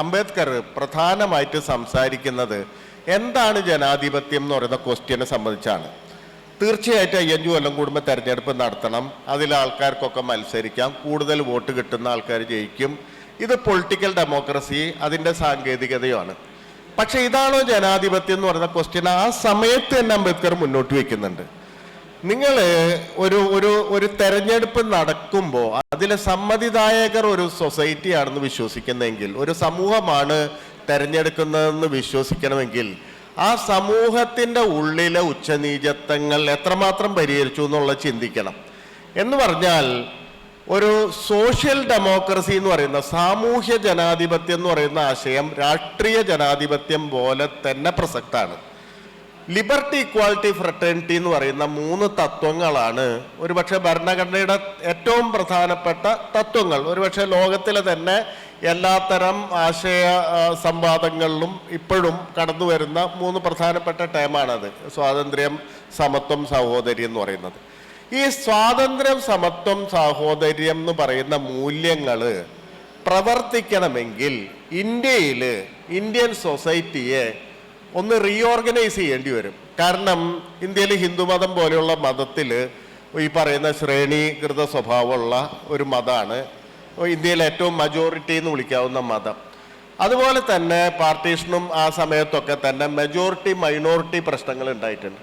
അംബേദ്കർ പ്രധാനമായിട്ട് സംസാരിക്കുന്നത് എന്താണ് ജനാധിപത്യം എന്ന് പറയുന്ന ക്വസ്റ്റ്യനെ സംബന്ധിച്ചാണ്. തീർച്ചയായിട്ടും 5 കൊല്ലം കൂടുമ്പോൾ തെരഞ്ഞെടുപ്പ് നടത്തണം, അതിൽ ആൾക്കാർക്കൊക്കെ മത്സരിക്കാം, കൂടുതൽ വോട്ട് കിട്ടുന്ന ആൾക്കാർ ജയിക്കും. ഇത് പൊളിറ്റിക്കൽ ഡെമോക്രസി, അതിൻ്റെ സാങ്കേതികതയാണ്. പക്ഷെ ഇതാണോ ജനാധിപത്യം എന്ന് പറയുന്ന ക്വസ്റ്റ്യൻ ആ സമയത്ത് തന്നെ അംബേദ്കർ മുന്നോട്ട് വയ്ക്കുന്നുണ്ട്. നിങ്ങൾ ഒരു തെരഞ്ഞെടുപ്പ് നടക്കുമ്പോൾ അതിലെ സമ്മതിദായകർ ഒരു സൊസൈറ്റിയാണെന്ന് വിശ്വസിക്കുന്നെങ്കിൽ, ഒരു സമൂഹമാണ് തെരഞ്ഞെടുക്കുന്നതെന്ന് വിശ്വസിക്കണമെങ്കിൽ, ആ സമൂഹത്തിൻ്റെ ഉള്ളിലെ ഉച്ചനീചത്വങ്ങൾ എത്രമാത്രം പരിഹരിച്ചു എന്നുള്ളത് ചിന്തിക്കണം. എന്ന് പറഞ്ഞാൽ ഒരു സോഷ്യൽ ഡെമോക്രസി എന്ന് പറയുന്ന സാമൂഹ്യ ജനാധിപത്യം എന്ന് പറയുന്ന ആശയം രാഷ്ട്രീയ ജനാധിപത്യം പോലെ തന്നെ പ്രസക്തമാണ്. ലിബർട്ടി, ഇക്വാളിറ്റി, ഫ്രട്ടേണിറ്റി എന്ന് പറയുന്ന 3 തത്വങ്ങളാണ് ഒരുപക്ഷെ ഭരണഘടനയുടെ ഏറ്റവും പ്രധാനപ്പെട്ട തത്വങ്ങൾ. ഒരുപക്ഷെ ലോകത്തിലെ തന്നെ എല്ലാത്തരം ആശയ സംവാദങ്ങളിലും ഇപ്പോഴും കടന്നു വരുന്ന 3 പ്രധാനപ്പെട്ട ടേമാണത്. സ്വാതന്ത്ര്യം, സമത്വം, സാഹോദര്യം എന്ന് പറയുന്നത്. ഈ സ്വാതന്ത്ര്യം, സമത്വം, സാഹോദര്യം എന്ന് പറയുന്ന മൂല്യങ്ങൾ പ്രവർത്തിക്കണമെങ്കിൽ ഇന്ത്യൻ സൊസൈറ്റിയെ ഒന്ന് റീഓർഗനൈസ് ചെയ്യേണ്ടി വരും. കാരണം ഇന്ത്യയിൽ ഹിന്ദുമതം പോലെയുള്ള മതത്തിൽ ഈ പറയുന്ന ശ്രേണീകൃത സ്വഭാവമുള്ള ഒരു മതമാണ് ഇന്ത്യയിലെ ഏറ്റവും മജോറിറ്റി എന്ന് വിളിക്കാവുന്ന മതം. അതുപോലെ തന്നെ പാർട്ടീഷനും ആ സമയത്തൊക്കെ തന്നെ മെജോറിറ്റി മൈനോറിറ്റി പ്രശ്നങ്ങൾ ഉണ്ടായിട്ടുണ്ട്.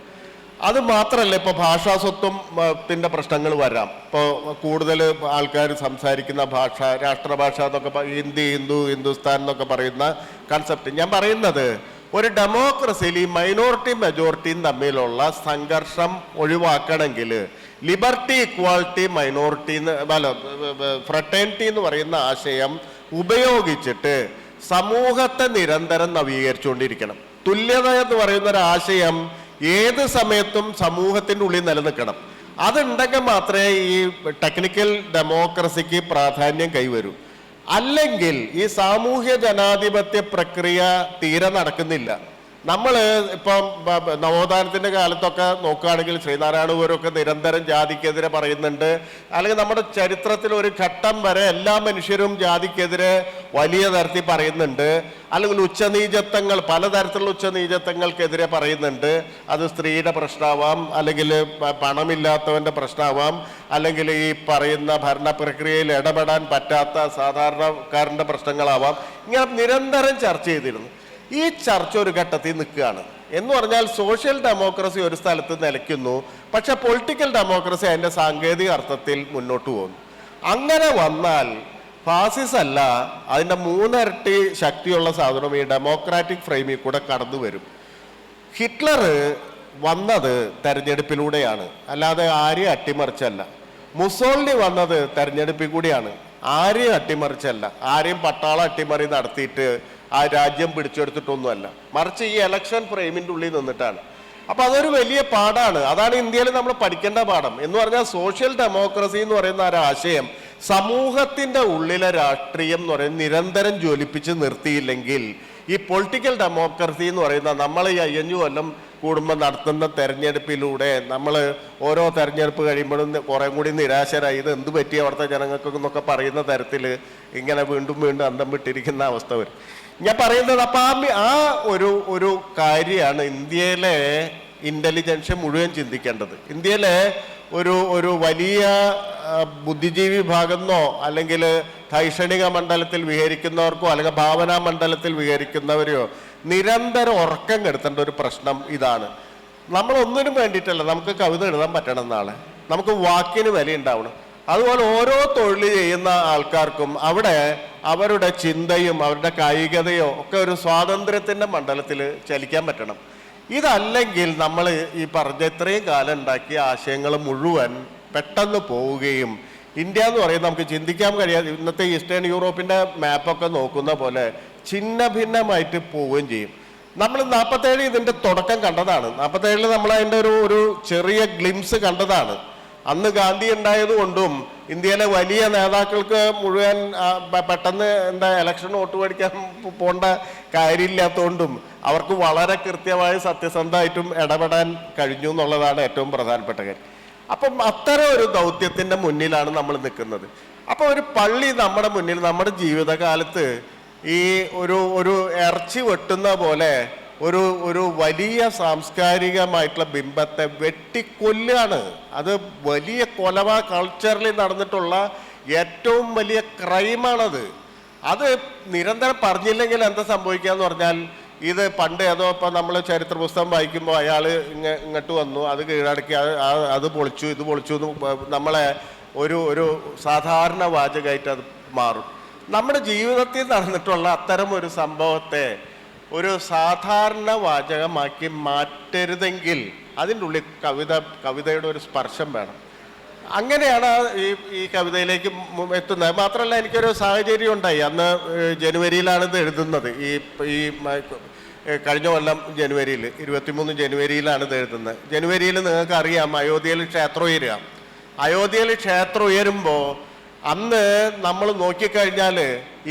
അത് മാത്രമല്ല, ഇപ്പോൾ ഭാഷാസ്വത്വത്തിൻ്റെ പ്രശ്നങ്ങൾ വരാം. ഇപ്പോൾ കൂടുതൽ ആൾക്കാർ സംസാരിക്കുന്ന ഭാഷ, രാഷ്ട്രഭാഷ എന്നൊക്കെ ഹിന്ദി, ഹിന്ദുസ്ഥാൻ എന്നൊക്കെ പറയുന്ന കൺസെപ്റ്റ്. ഞാൻ പറയുന്നത് ഒരു ഡെമോക്രസിയിൽ ഈ മൈനോറിറ്റി മെജോറിറ്റിയും തമ്മിലുള്ള സംഘർഷം ഒഴിവാക്കണമെങ്കിൽ ലിബർട്ടി, ഇക്വാളിറ്റി, മൈനോറിറ്റി ഫ്രട്ടേണിറ്റി എന്ന് പറയുന്ന ആശയം ഉപയോഗിച്ചിട്ട് സമൂഹത്തെ നിരന്തരം നവീകരിച്ചുകൊണ്ടിരിക്കണം. തുല്യത എന്ന് പറയുന്ന ഒരു ആശയം ഏത് സമയത്തും സമൂഹത്തിൻ്റെ ഉള്ളിൽ നിലനിൽക്കണം. അതുണ്ടെങ്കിൽ മാത്രമേ ഈ ടെക്നിക്കൽ ഡെമോക്രസിക്ക് പ്രാധാന്യം കൈവരൂ. അല്ലെങ്കിൽ ഈ സാമൂഹ്യ ജനാധിപത്യ പ്രക്രിയ തീരെ നടക്കുന്നില്ല. നമ്മൾ ഇപ്പം നവോത്ഥാനത്തിൻ്റെ കാലത്തൊക്കെ നോക്കുകയാണെങ്കിൽ ശ്രീനാരായണ ഗുരുവൊക്കെ നിരന്തരം ജാതിക്കെതിരെ പറയുന്നുണ്ട്. അല്ലെങ്കിൽ നമ്മുടെ ചരിത്രത്തിൽ ഒരു ഘട്ടം വരെ എല്ലാ മനുഷ്യരും ജാതിക്കെതിരെ വലിയ തരത്തിൽ പറയുന്നുണ്ട്. അല്ലെങ്കിൽ ഉച്ചനീചത്വങ്ങൾ, പലതരത്തിലുള്ള ഉച്ചനീചത്വങ്ങൾക്കെതിരെ പറയുന്നുണ്ട്. അത് സ്ത്രീയുടെ പ്രശ്നമാവാം, അല്ലെങ്കിൽ പണമില്ലാത്തവൻ്റെ പ്രശ്നമാവാം, അല്ലെങ്കിൽ ഈ പറയുന്ന ഭരണ പ്രക്രിയയിൽ ഇടപെടാൻ പറ്റാത്ത സാധാരണക്കാരൻ്റെ പ്രശ്നങ്ങളാവാം. ഇങ്ങനെ നിരന്തരം ചർച്ച ചെയ്തിരുന്നു. ഈ ചർച്ച ഒരു ഘട്ടത്തിൽ നിൽക്കുകയാണ്. എന്ന് പറഞ്ഞാൽ സോഷ്യൽ ഡെമോക്രസി ഒരു സ്ഥലത്ത് നിലയ്ക്കുന്നു, പക്ഷെ പൊളിറ്റിക്കൽ ഡെമോക്രസി അതിൻ്റെ സാങ്കേതിക അർത്ഥത്തിൽ മുന്നോട്ട് പോകുന്നു. അങ്ങനെ വന്നാൽ ഫാസിസം അല്ല, അതിൻ്റെ 3 ഇരട്ടി ശക്തിയുള്ള സാധനം ഈ ഡെമോക്രാറ്റിക് ഫ്രെയിമിൽ കൂടെ കടന്നു വരും. ഹിറ്റ്ലർ വന്നത് തെരഞ്ഞെടുപ്പിലൂടെയാണ്, അല്ലാതെ ആരെയും അട്ടിമറിച്ചല്ല. മുസോളിനി വന്നത് തെരഞ്ഞെടുപ്പിൽ കൂടിയാണ്, ആരെയും അട്ടിമറിച്ചല്ല. ആരെയും പട്ടാള അട്ടിമറി നടത്തിയിട്ട് ആ രാജ്യം പിടിച്ചെടുത്തിട്ടൊന്നുമല്ല, മറിച്ച് ഈ ഇലക്ഷൻ ഫ്രെയിമിൻ്റെ ഉള്ളിൽ നിന്നിട്ടാണ്. അപ്പം അതൊരു വലിയ പാഠമാണ്. അതാണ് ഇന്ത്യയിൽ നമ്മൾ പഠിക്കേണ്ട പാഠം. എന്ന് പറഞ്ഞാൽ സോഷ്യൽ ഡെമോക്രസി എന്ന് പറയുന്ന ഒരു ആശയം സമൂഹത്തിൻ്റെ ഉള്ളിലെ രാഷ്ട്രീയം എന്ന് പറയുന്നത് നിരന്തരം ജ്വലിപ്പിച്ച് നിർത്തിയില്ലെങ്കിൽ ഈ പൊളിറ്റിക്കൽ ഡെമോക്രസി എന്ന് പറയുന്ന നമ്മൾ ഈ 5 കൊല്ലം കൂടുമ്പോൾ നടത്തുന്ന തെരഞ്ഞെടുപ്പിലൂടെ നമ്മൾ ഓരോ തെരഞ്ഞെടുപ്പ് കഴിയുമ്പോഴും കുറേ കൂടി നിരാശരായി, ഇത് എന്ത് പറ്റി അവിടുത്തെ ജനങ്ങൾക്കെന്നൊക്കെ പറയുന്ന തരത്തിൽ ഇങ്ങനെ വീണ്ടും വീണ്ടും അന്തം വിട്ടിരിക്കുന്ന അവസ്ഥ വരും. ഞാൻ പറയുന്നത് അപ്പം ആ ഒരു കാര്യമാണ് ഇന്ത്യയിലെ ഇൻ്റലിജൻസ് മുഴുവൻ ചിന്തിക്കേണ്ടത്. ഇന്ത്യയിലെ ഒരു വലിയ ബുദ്ധിജീവി വിഭാഗമെന്നോ അല്ലെങ്കിൽ ശൈക്ഷണിക മണ്ഡലത്തിൽ വിഹരിക്കുന്നവർക്കോ അല്ലെങ്കിൽ ഭാവനാ മണ്ഡലത്തിൽ വിഹരിക്കുന്നവരെയോ നിരന്തരം ഉറക്കം കെടുത്തേണ്ട ഒരു പ്രശ്നം ഇതാണ്. നമ്മളൊന്നിനും വേണ്ടിയിട്ടല്ല, നമുക്ക് കവിത എഴുതാൻ പറ്റണം നാളെ, നമുക്ക് വാക്കിന് വില ഉണ്ടാവണം. അതുപോലെ ഓരോ തൊഴിൽ ചെയ്യുന്ന ആൾക്കാർക്കും അവിടെ അവരുടെ ചിന്തയും അവരുടെ കായികതയോ ഒക്കെ ഒരു സ്വാതന്ത്ര്യത്തിൻ്റെ മണ്ഡലത്തിൽ ചലിക്കാൻ പറ്റണം. ഇതല്ലെങ്കിൽ നമ്മൾ ഈ പറഞ്ഞ ഇത്രയും കാലം ഉണ്ടാക്കിയ ആശയങ്ങൾ മുഴുവൻ പെട്ടെന്ന് പോവുകയും ഇന്ത്യ എന്ന് പറയുന്നത് നമുക്ക് ചിന്തിക്കാൻ കഴിയാതെ ഇന്നത്തെ ഈസ്റ്റേൺ യൂറോപ്പിൻ്റെ മാപ്പൊക്കെ നോക്കുന്ന പോലെ ഛിന്ന ഭിന്നമായിട്ട് പോവുകയും ചെയ്യും. നമ്മൾ 47 ഇതിൻ്റെ തുടക്കം കണ്ടതാണ്. 47 നമ്മൾ അതിൻ്റെ ഒരു ചെറിയ ഗ്ലിംസ് കണ്ടതാണ്. അന്ന് ഗാന്ധി ഉണ്ടായതുകൊണ്ടും ഇന്ത്യയിലെ വലിയ നേതാക്കൾക്ക് മുഴുവൻ പെട്ടെന്ന് ഇലക്ഷൻ വോട്ട് മേടിക്കാൻ പോകേണ്ട കാര്യമില്ലാത്തതുകൊണ്ടും അവർക്ക് വളരെ കൃത്യമായി സത്യസന്ധമായിട്ടും ഇടപെടാൻ കഴിഞ്ഞു എന്നുള്ളതാണ് ഏറ്റവും പ്രധാനപ്പെട്ട കാര്യം. അപ്പം അത്തരം ഒരു ദൗത്യത്തിൻ്റെ മുന്നിലാണ് നമ്മൾ നിൽക്കുന്നത്. അപ്പോൾ ഒരു പള്ളി നമ്മുടെ മുന്നിൽ നമ്മുടെ ജീവിതകാലത്ത് ഈ ഒരു ഇറച്ചി വെട്ടുന്ന പോലെ ഒരു വലിയ സാംസ്കാരികമായിട്ടുള്ള ബിംബത്തെ വെട്ടിക്കൊല്ലുകയാണ്. അത് വലിയ കൾച്ചറിൽ നടന്നിട്ടുള്ള ഏറ്റവും വലിയ ക്രൈമാണത്. അത് നിരന്തരം പറഞ്ഞില്ലെങ്കിൽ എന്താ സംഭവിക്കാന്ന് പറഞ്ഞാൽ, ഇത് പണ്ട് ഏതോ ഇപ്പം നമ്മൾ ചരിത്ര പുസ്തകം വായിക്കുമ്പോൾ അയാൾ ഇങ്ങോട്ട് വന്നു, അത് കീഴടക്കി, അത് പൊളിച്ചു, ഇത് പൊളിച്ചു എന്ന് നമ്മളെ ഒരു സാധാരണ വാചകമായിട്ട് അത് മാറും. നമ്മുടെ ജീവിതത്തിൽ നടന്നിട്ടുള്ള അത്തരം ഒരു സംഭവത്തെ ഒരു സാധാരണ വാചകമാക്കി മാറ്റരുതെങ്കിൽ അതിൻ്റെ ഉള്ളിൽ കവിതയുടെ ഒരു സ്പർശം വേണം. അങ്ങനെയാണ് ഈ കവിതയിലേക്ക് എത്തുന്നത്. മാത്രമല്ല എനിക്കൊരു സാഹചര്യം ഉണ്ടായി. അന്ന് ജനുവരിയിലാണ് ഇത് എഴുതുന്നത്. ഈ കഴിഞ്ഞ കൊല്ലം ജനുവരിയിൽ 23 ജനുവരിയിലാണ് ഇത് എഴുതുന്നത്. ജനുവരിയിൽ നിങ്ങൾക്ക് അറിയാം അയോധ്യയിൽ ക്ഷേത്രം ഉയരുക. അയോധ്യയിൽ ക്ഷേത്രം ഉയരുമ്പോൾ അന്ന് നമ്മൾ നോക്കിക്കഴിഞ്ഞാൽ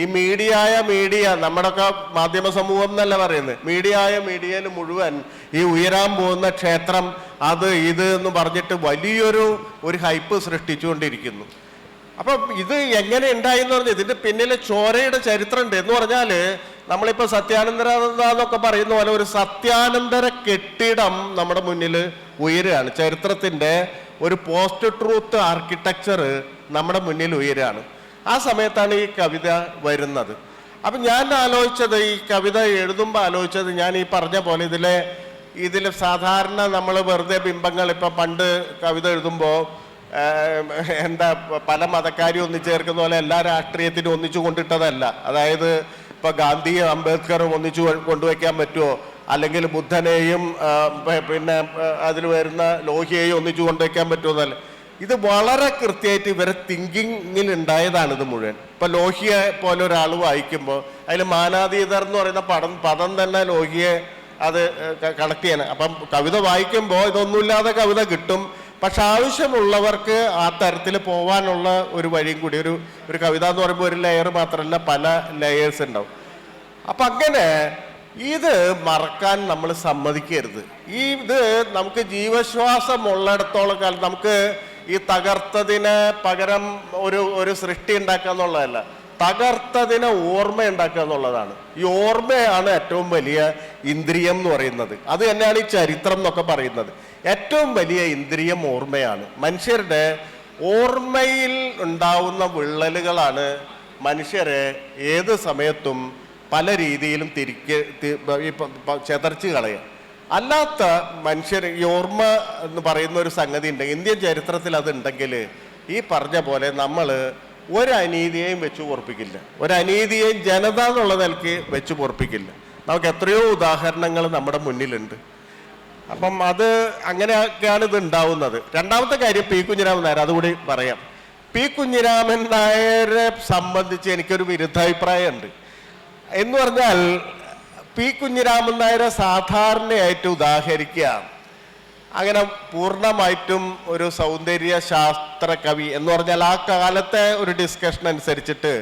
ഈ മീഡിയ നമ്മുടെയൊക്കെ മാധ്യമ സമൂഹം എന്നല്ല പറയുന്നത്, മീഡിയയിൽ മുഴുവൻ ഈ ഉയരാൻ പോകുന്ന ക്ഷേത്രം അത് ഇത് എന്ന് പറഞ്ഞിട്ട് വലിയൊരു ഹൈപ്പ് സൃഷ്ടിച്ചുകൊണ്ടിരിക്കുന്നു. അപ്പം ഇത് എങ്ങനെ ഉണ്ടായി എന്ന് പറഞ്ഞാൽ ഇതിൻ്റെ പിന്നിലെ ചോരയുടെ ചരിത്രമുണ്ട്. എന്ന് പറഞ്ഞാൽ നമ്മളിപ്പോൾ സത്യാനന്തര എന്നൊക്കെ പറയുന്ന പോലെ ഒരു സത്യാനന്തര കെട്ടിടം നമ്മുടെ മുന്നിൽ ഉയരുകയാണ്. ചരിത്രത്തിൻ്റെ ഒരു പോസ്റ്റ് ട്രൂത്ത് ആർക്കിടെക്ചർ നമ്മുടെ മുന്നിൽ ഉയരുകയാണ്. ആ സമയത്താണ് ഈ കവിത വരുന്നത്. അപ്പം ഞാൻ ആലോചിച്ചത്, ഈ കവിത എഴുതുമ്പോൾ ആലോചിച്ചത്, ഞാൻ ഈ പറഞ്ഞ പോലെ ഇതിൽ സാധാരണ നമ്മൾ വെറുതെ ബിംബങ്ങൾ, ഇപ്പം പണ്ട് കവിത എഴുതുമ്പോൾ എന്താ പല മതക്കാരും ഒന്നിച്ചേർക്കുന്ന പോലെ എല്ലാ രാഷ്ട്രീയത്തിനും ഒന്നിച്ചു കൊണ്ടിട്ടതല്ല. അതായത് ഇപ്പം ഗാന്ധിയും അംബേദ്കറും ഒന്നിച്ചു കൊണ്ടുവയ്ക്കാൻ പറ്റുമോ, അല്ലെങ്കിൽ ബുദ്ധനെയും പിന്നെ അതിൽ വരുന്ന ലോഹിയെയും ഒന്നിച്ചു കൊണ്ടുവയ്ക്കാൻ പറ്റുമെന്നല്ല. ഇത് വളരെ കൃത്യമായിട്ട് ഇവരെ തിങ്കിങ്ങിൽ ഉണ്ടായതാണ് ഇത് മുഴുവൻ. ഇപ്പം ലോഹിയെ പോലെ ഒരാൾ വായിക്കുമ്പോൾ അതിൽ മാനാതീതർ എന്ന് പറയുന്ന പദം തന്നെ ലോഹിയെ അത് കണക്ട് ചെയ്യണം. അപ്പം കവിത വായിക്കുമ്പോൾ ഇതൊന്നുമില്ലാതെ കവിത കിട്ടും. പക്ഷെ ആവശ്യമുള്ളവർക്ക് ആ തരത്തിൽ പോകാനുള്ള ഒരു വഴിയും കൂടി, ഒരു കവിത എന്ന് പറയുമ്പോൾ ഒരു ലെയർ മാത്രമല്ല, പല ലെയേഴ്സ് ഉണ്ടാവും. അപ്പം അങ്ങനെ ഇത് മറക്കാൻ നമ്മൾ സമ്മതിക്കരുത്. ഇത് നമുക്ക് ജീവശ്വാസം ഉള്ളിടത്തോളം കാലം നമുക്ക് ഈ തകർത്തതിന് പകരം ഒരു സൃഷ്ടി ഉണ്ടാക്കുക എന്നുള്ളതല്ല, തകർത്തതിനെ ഓർമ്മ ഉണ്ടാക്കുക എന്നുള്ളതാണ്. ഈ ഓർമ്മയാണ് ഏറ്റവും വലിയ ഇന്ദ്രിയം എന്ന് പറയുന്നത്. അത് തന്നെയാണ് ഈ ചരിത്രം എന്നൊക്കെ പറയുന്നത്. ഏറ്റവും വലിയ ഇന്ദ്രിയം ഓർമ്മയാണ്. മനുഷ്യരുടെ ഓർമ്മയിൽ ഉണ്ടാവുന്ന വിള്ളലുകളാണ് മനുഷ്യരെ ഏത് സമയത്തും പല രീതിയിലും ചെതർച്ച് കളയുക. അല്ലാത്ത മനുഷ്യർ ഈ ഓർമ്മ എന്ന് പറയുന്ന ഒരു സംഗതി ഉണ്ട്. ഇന്ത്യൻ ചരിത്രത്തിൽ അതുണ്ടെങ്കിൽ ഈ പറഞ്ഞ പോലെ നമ്മൾ ഒരനീതിയെയും വെച്ച് പൊറപ്പിക്കില്ല, ഒരനീതിയെയും ജനത എന്നുള്ള നിലയ്ക്ക് വെച്ച് പൊറപ്പിക്കില്ല. നമുക്ക് എത്രയോ ഉദാഹരണങ്ങൾ നമ്മുടെ മുന്നിലുണ്ട്. അപ്പം അത് അങ്ങനെയൊക്കെയാണ് ഇത് ഉണ്ടാവുന്നത്. രണ്ടാമത്തെ കാര്യം പി കുഞ്ഞിരാമൻ നായർ, അതുകൂടി പറയാം. പി കുഞ്ഞിരാമൻ നായരെ സംബന്ധിച്ച് എനിക്കൊരു വിരുദ്ധാഭിപ്രായമുണ്ട്. എന്ന് പറഞ്ഞാൽ പി കുഞ്ഞിരാമൻ നായരെ സാധാരണയായിട്ട് ഉദാഹരിക്കുക അങ്ങനെ പൂർണ്ണമായിട്ടും ഒരു സൗന്ദര്യ ശാസ്ത്ര കവി എന്ന് പറഞ്ഞാൽ ആ കാലത്തെ ഒരു ഡിസ്കഷൻ അനുസരിച്ചിട്ട്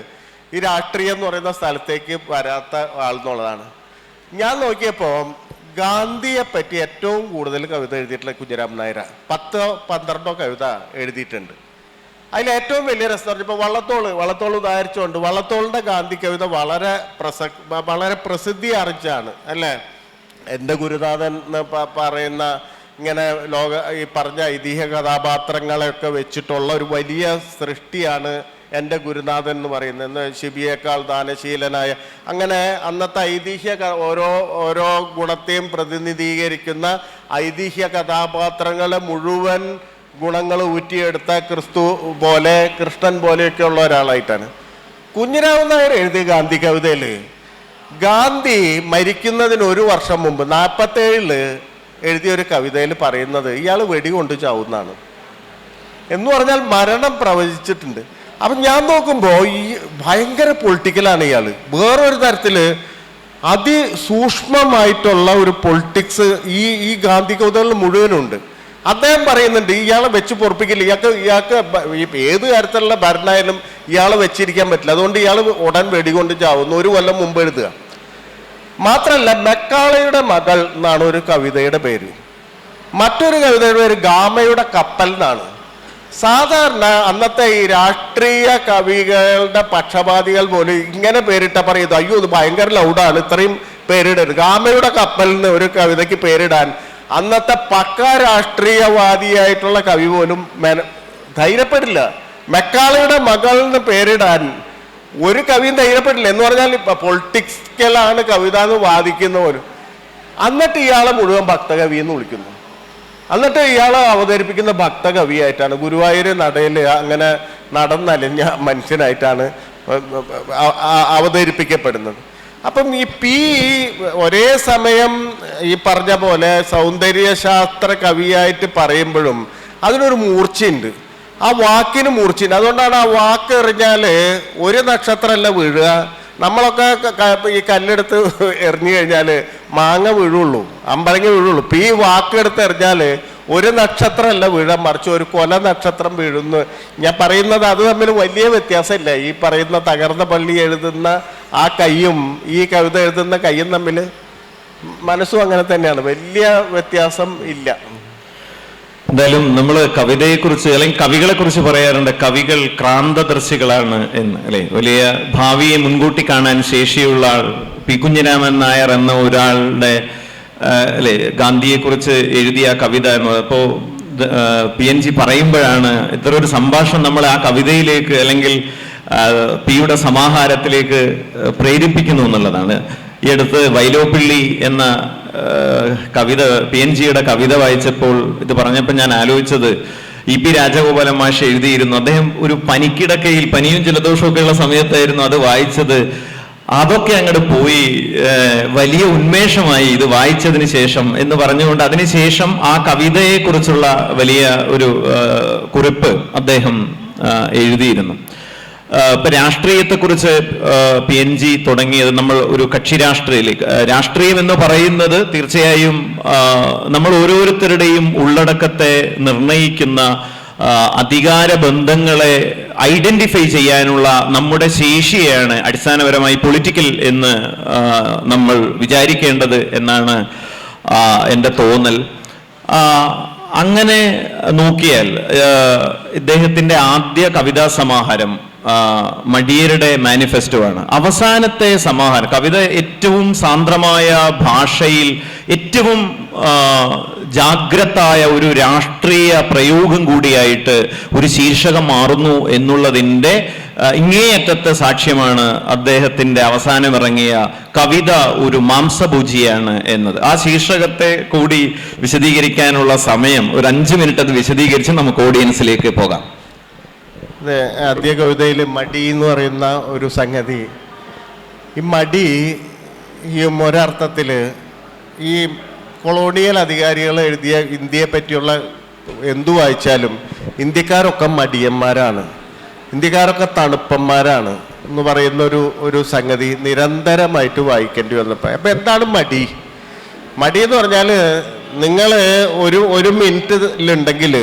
ഈ രാഷ്ട്രീയം എന്ന് പറയുന്ന സ്ഥലത്തേക്ക് വരാത്ത ആൾ എന്നുള്ളതാണ്. ഞാൻ നോക്കിയപ്പോൾ ഗാന്ധിയെ പറ്റി ഏറ്റവും കൂടുതൽ കവിത എഴുതിയിട്ടുള്ള കുഞ്ഞിരാമൻ നായര 10-12 കവിത എഴുതിയിട്ടുണ്ട്. അതിൽ ഏറ്റവും വലിയ രസം പറഞ്ഞപ്പോൾ വള്ളത്തോൾ ഉദാഹരിച്ചുകൊണ്ട്, വള്ളത്തോളിൻ്റെ ഗാന്ധി കവിത വളരെ പ്രസിദ്ധി ആർജിച്ചാണ് അല്ലേ. എൻ്റെ ഗുരുനാഥൻ എന്ന് പറയുന്ന ഇങ്ങനെ ഈ പറഞ്ഞ ഐതിഹ്യ കഥാപാത്രങ്ങളെയൊക്കെ വെച്ചിട്ടുള്ള ഒരു വലിയ സൃഷ്ടിയാണ് എൻ്റെ ഗുരുനാഥൻ എന്ന് പറയുന്നത്. ശിബിയേക്കാൾ ദാനശീലനായ, അങ്ങനെ അന്നത്തെ ഐതിഹ്യ ഓരോ ഗുണത്തെയും പ്രതിനിധീകരിക്കുന്ന ഐതിഹ്യ കഥാപാത്രങ്ങളെ മുഴുവൻ ഗുണങ്ങൾ ഊറ്റിയെടുത്ത കൃഷ്ണൻ പോലെയൊക്കെ ഉള്ള ഒരാളായിട്ടാണ് കുഞ്ഞിരാമൻ നായർ എഴുതിയ ഗാന്ധി കവിതയിൽ. ഗാന്ധി മരിക്കുന്നതിന് 1 വർഷം മുമ്പ് 47 എഴുതിയൊരു കവിതയിൽ പറയുന്നത് ഇയാൾ വെടികൊണ്ട് ചാവുന്നതാണ് എന്ന് പറഞ്ഞാൽ മരണം പ്രവചിച്ചിട്ടുണ്ട്. അപ്പം ഞാൻ നോക്കുമ്പോൾ ഈ ഭയങ്കര പൊളിറ്റിക്കലാണ് ഇയാൾ. വേറൊരു തരത്തിൽ അതിസൂക്ഷ്മമായിട്ടുള്ള ഒരു പൊളിറ്റിക്സ് ഈ ഗാന്ധി കവിതകളിൽ മുഴുവനുണ്ട്. അദ്ദേഹം പറയുന്നുണ്ട് ഇയാളെ വെച്ച് പൊറപ്പിക്കില്ല, ഇയാൾക്ക് ഏത് തരത്തിലുള്ള ഭരണമായാലും ഇയാളെ വെച്ചിരിക്കാൻ പറ്റില്ല, അതുകൊണ്ട് ഇയാൾ ഉടൻ വെടികൊണ്ട് ചാവുന്നു. 1 കൊല്ലം മുമ്പ് എഴുതുക. മാത്രമല്ല മെക്കാളയുടെ മകൾ എന്നാണ് ഒരു കവിതയുടെ പേര്. മറ്റൊരു കവിതയുടെ പേര് ഗാമയുടെ കപ്പൽ എന്നാണ്. സാധാരണ അന്നത്തെ ഈ രാഷ്ട്രീയ കവികളുടെ പക്ഷപാതികൾ പോലും ഇങ്ങനെ പേരിട്ട പറയുന്നത് അയ്യോ ഇത് ഭയങ്കര ലൗഡാണ്, ഇത്രയും പേരിടരുത്. ഗാമയുടെ കപ്പലിന് ഒരു കവിതയ്ക്ക് പേരിടാൻ അന്നത്തെ പക്ക രാഷ്ട്രീയവാദിയായിട്ടുള്ള കവി പോലും ധൈര്യപ്പെടില്ല. മെക്കാളയുടെ മകളിന് പേരിടാൻ ഒരു കവിയും ധൈര്യപ്പെട്ടില്ല. എന്ന് പറഞ്ഞാൽ പൊളിറ്റിക്കലാണ് കവിത എന്ന് വാദിക്കുന്ന പോലും. എന്നിട്ട് ഇയാളെ മുഴുവൻ ഭക്തകവി എന്ന് വിളിക്കുന്നു. എന്നിട്ട് ഇയാളെ അവതരിപ്പിക്കുന്ന ഭക്തകവിയായിട്ടാണ്, ഗുരുവായൂർ നടയിൽ അങ്ങനെ നടന്നലിഞ്ഞ മനുഷ്യനായിട്ടാണ് അവതരിപ്പിക്കപ്പെടുന്നത്. അപ്പം ഒരേ സമയം ഈ പറഞ്ഞ പോലെ സൗന്ദര്യശാസ്ത്ര കവിയായിട്ട് പറയുമ്പോഴും അതിനൊരു മൂർച്ചയുണ്ട്. ആ വാക്കിന് മൂർച്ചയുണ്ട്. അതുകൊണ്ടാണ് ആ വാക്ക് എറിഞ്ഞാൽ ഒരു നക്ഷത്രമല്ല വീഴുക. നമ്മളൊക്കെ ഈ കല്ലെടുത്ത് എറിഞ്ഞു കഴിഞ്ഞാൽ മാങ്ങ വീഴുള്ളൂ, അമ്പഴങ്ങ വീഴുള്ളൂ. ഇപ്പം ഈ വാക്കെടുത്ത് എറിഞ്ഞാൽ ഒരു നക്ഷത്രമല്ല വീഴാൻ, മറിച്ച് ഒരു കൊല നക്ഷത്രം വീഴുന്നു. ഞാൻ പറയുന്നത് അത് തമ്മിൽ വലിയ വ്യത്യാസമില്ല. ഈ പറയുന്ന തകർന്ന പള്ളി എഴുതുന്ന ആ കയ്യും ഈ കവിത എഴുതുന്ന കയ്യും തമ്മിൽ മനസ്സും അങ്ങനെ തന്നെയാണ്, വലിയ വ്യത്യാസം ഇല്ല. എന്തായാലും നമ്മൾ കവിതയെക്കുറിച്ച് അല്ലെങ്കിൽ കവികളെ കുറിച്ച് പറയാറുണ്ട്, കവികൾ ക്രാന്തദർശികളാണ് എന്ന്, അല്ലെ? വലിയ ഭാവിയെ മുൻകൂട്ടി കാണാൻ ശേഷിയുള്ള ആൾ. പി കുഞ്ഞിരാമൻ നായർ എന്ന ഒരാളുടെ അല്ലെ ഗാന്ധിയെക്കുറിച്ച് എഴുതിയ കവിത എന്ന് അപ്പോൾ PNG പറയുമ്പോഴാണ് ഇത്ര ഒരു സംഭാഷണം നമ്മൾ ആ കവിതയിലേക്ക് അല്ലെങ്കിൽ പിയുടെ സമാഹാരത്തിലേക്ക് പ്രേരിപ്പിക്കുന്നു എന്നുള്ളതാണ്. ഈ അടുത്ത് വൈലോപ്പിള്ളി എന്ന കവിത PNGയുടെ കവിത വായിച്ചപ്പോൾ ഇത് പറഞ്ഞപ്പോൾ ഞാൻ ആലോചിച്ചത് EP രാജഗോപാലൻ മാഷ് എഴുതിയിരുന്നു. അദ്ദേഹം ഒരു പനിക്കിടക്കയിൽ, പനിയും ജലദോഷവും ഒക്കെ ഉള്ള സമയത്തായിരുന്നു അത് വായിച്ചത്. അതൊക്കെ അങ്ങോട്ട് പോയി വലിയ ഉന്മേഷമായി ഇത് വായിച്ചതിന് ശേഷം എന്ന് പറഞ്ഞുകൊണ്ട് അതിനുശേഷം ആ കവിതയെ കുറിച്ചുള്ള വലിയ ഒരു കുറിപ്പ് അദ്ദേഹം എഴുതിയിരുന്നു. ഇപ്പൊ രാഷ്ട്രീയത്തെക്കുറിച്ച് PNG തുടങ്ങിയത് നമ്മൾ ഒരു കക്ഷി രാഷ്ട്രീയം എന്ന് പറയുന്നത് തീർച്ചയായും നമ്മൾ ഓരോരുത്തരുടെയും ഉള്ളടക്കത്തെ നിർണയിക്കുന്ന അധികാര ബന്ധങ്ങളെ ഐഡന്റിഫൈ ചെയ്യാനുള്ള നമ്മുടെ ശേഷിയാണ് അടിസ്ഥാനപരമായി പൊളിറ്റിക്കൽ എന്ന് നമ്മൾ വിചാരിക്കേണ്ടത് എന്നാണ് എൻ്റെ തോന്നൽ. അങ്ങനെ നോക്കിയാൽ ഇദ്ദേഹത്തിൻ്റെ ആദ്യ കവിതാ സമാഹാരം മടിയരുടെ മാനിഫെസ്റ്റോ ആണ്. അവസാനത്തെ സമാഹാരം കവിത ഏറ്റവും സാന്ദ്രമായ ഭാഷയിൽ ഏറ്റവും ജാഗ്രതായ ഒരു രാഷ്ട്രീയ പ്രയോഗം കൂടിയായിട്ട് ഒരു ശീർഷകം മാറുന്നു എന്നുള്ളതിൻ്റെ ഇങ്ങേയറ്റത്തെ സാക്ഷ്യമാണ് അദ്ദേഹത്തിൻ്റെ അവസാനം ഇറങ്ങിയ കവിത ഒരു മാംസഭുജിയാണ് എന്നത്. ആ ശീർഷകത്തെ കൂടി വിശദീകരിക്കാനുള്ള സമയം ഒരു 5 മിനിറ്റ് അത് വിശദീകരിച്ച് നമുക്ക് ഓഡിയൻസിലേക്ക് പോകാം. ആദ്യ കവിതയിൽ മടി എന്ന് പറയുന്ന ഒരു സംഗതി, ഈ മടി ഈ ഒരർത്ഥത്തിൽ ഈ കൊളോണിയൽ അധികാരികൾ എഴുതിയ ഇന്ത്യയെ പറ്റിയുള്ള എന്തു വായിച്ചാലും ഇന്ത്യക്കാരൊക്കെ മടിയന്മാരാണ്, ഇന്ത്യക്കാരൊക്കെ തണുപ്പന്മാരാണ് എന്ന് പറയുന്ന ഒരു സംഗതി നിരന്തരമായിട്ട് വായിക്കേണ്ടി വന്നപ്പോൾ. അപ്പം എന്താണ് മടി? മടി എന്ന് പറഞ്ഞാൽ നിങ്ങൾ ഒരു മിനിറ്റിലുണ്ടെങ്കിൽ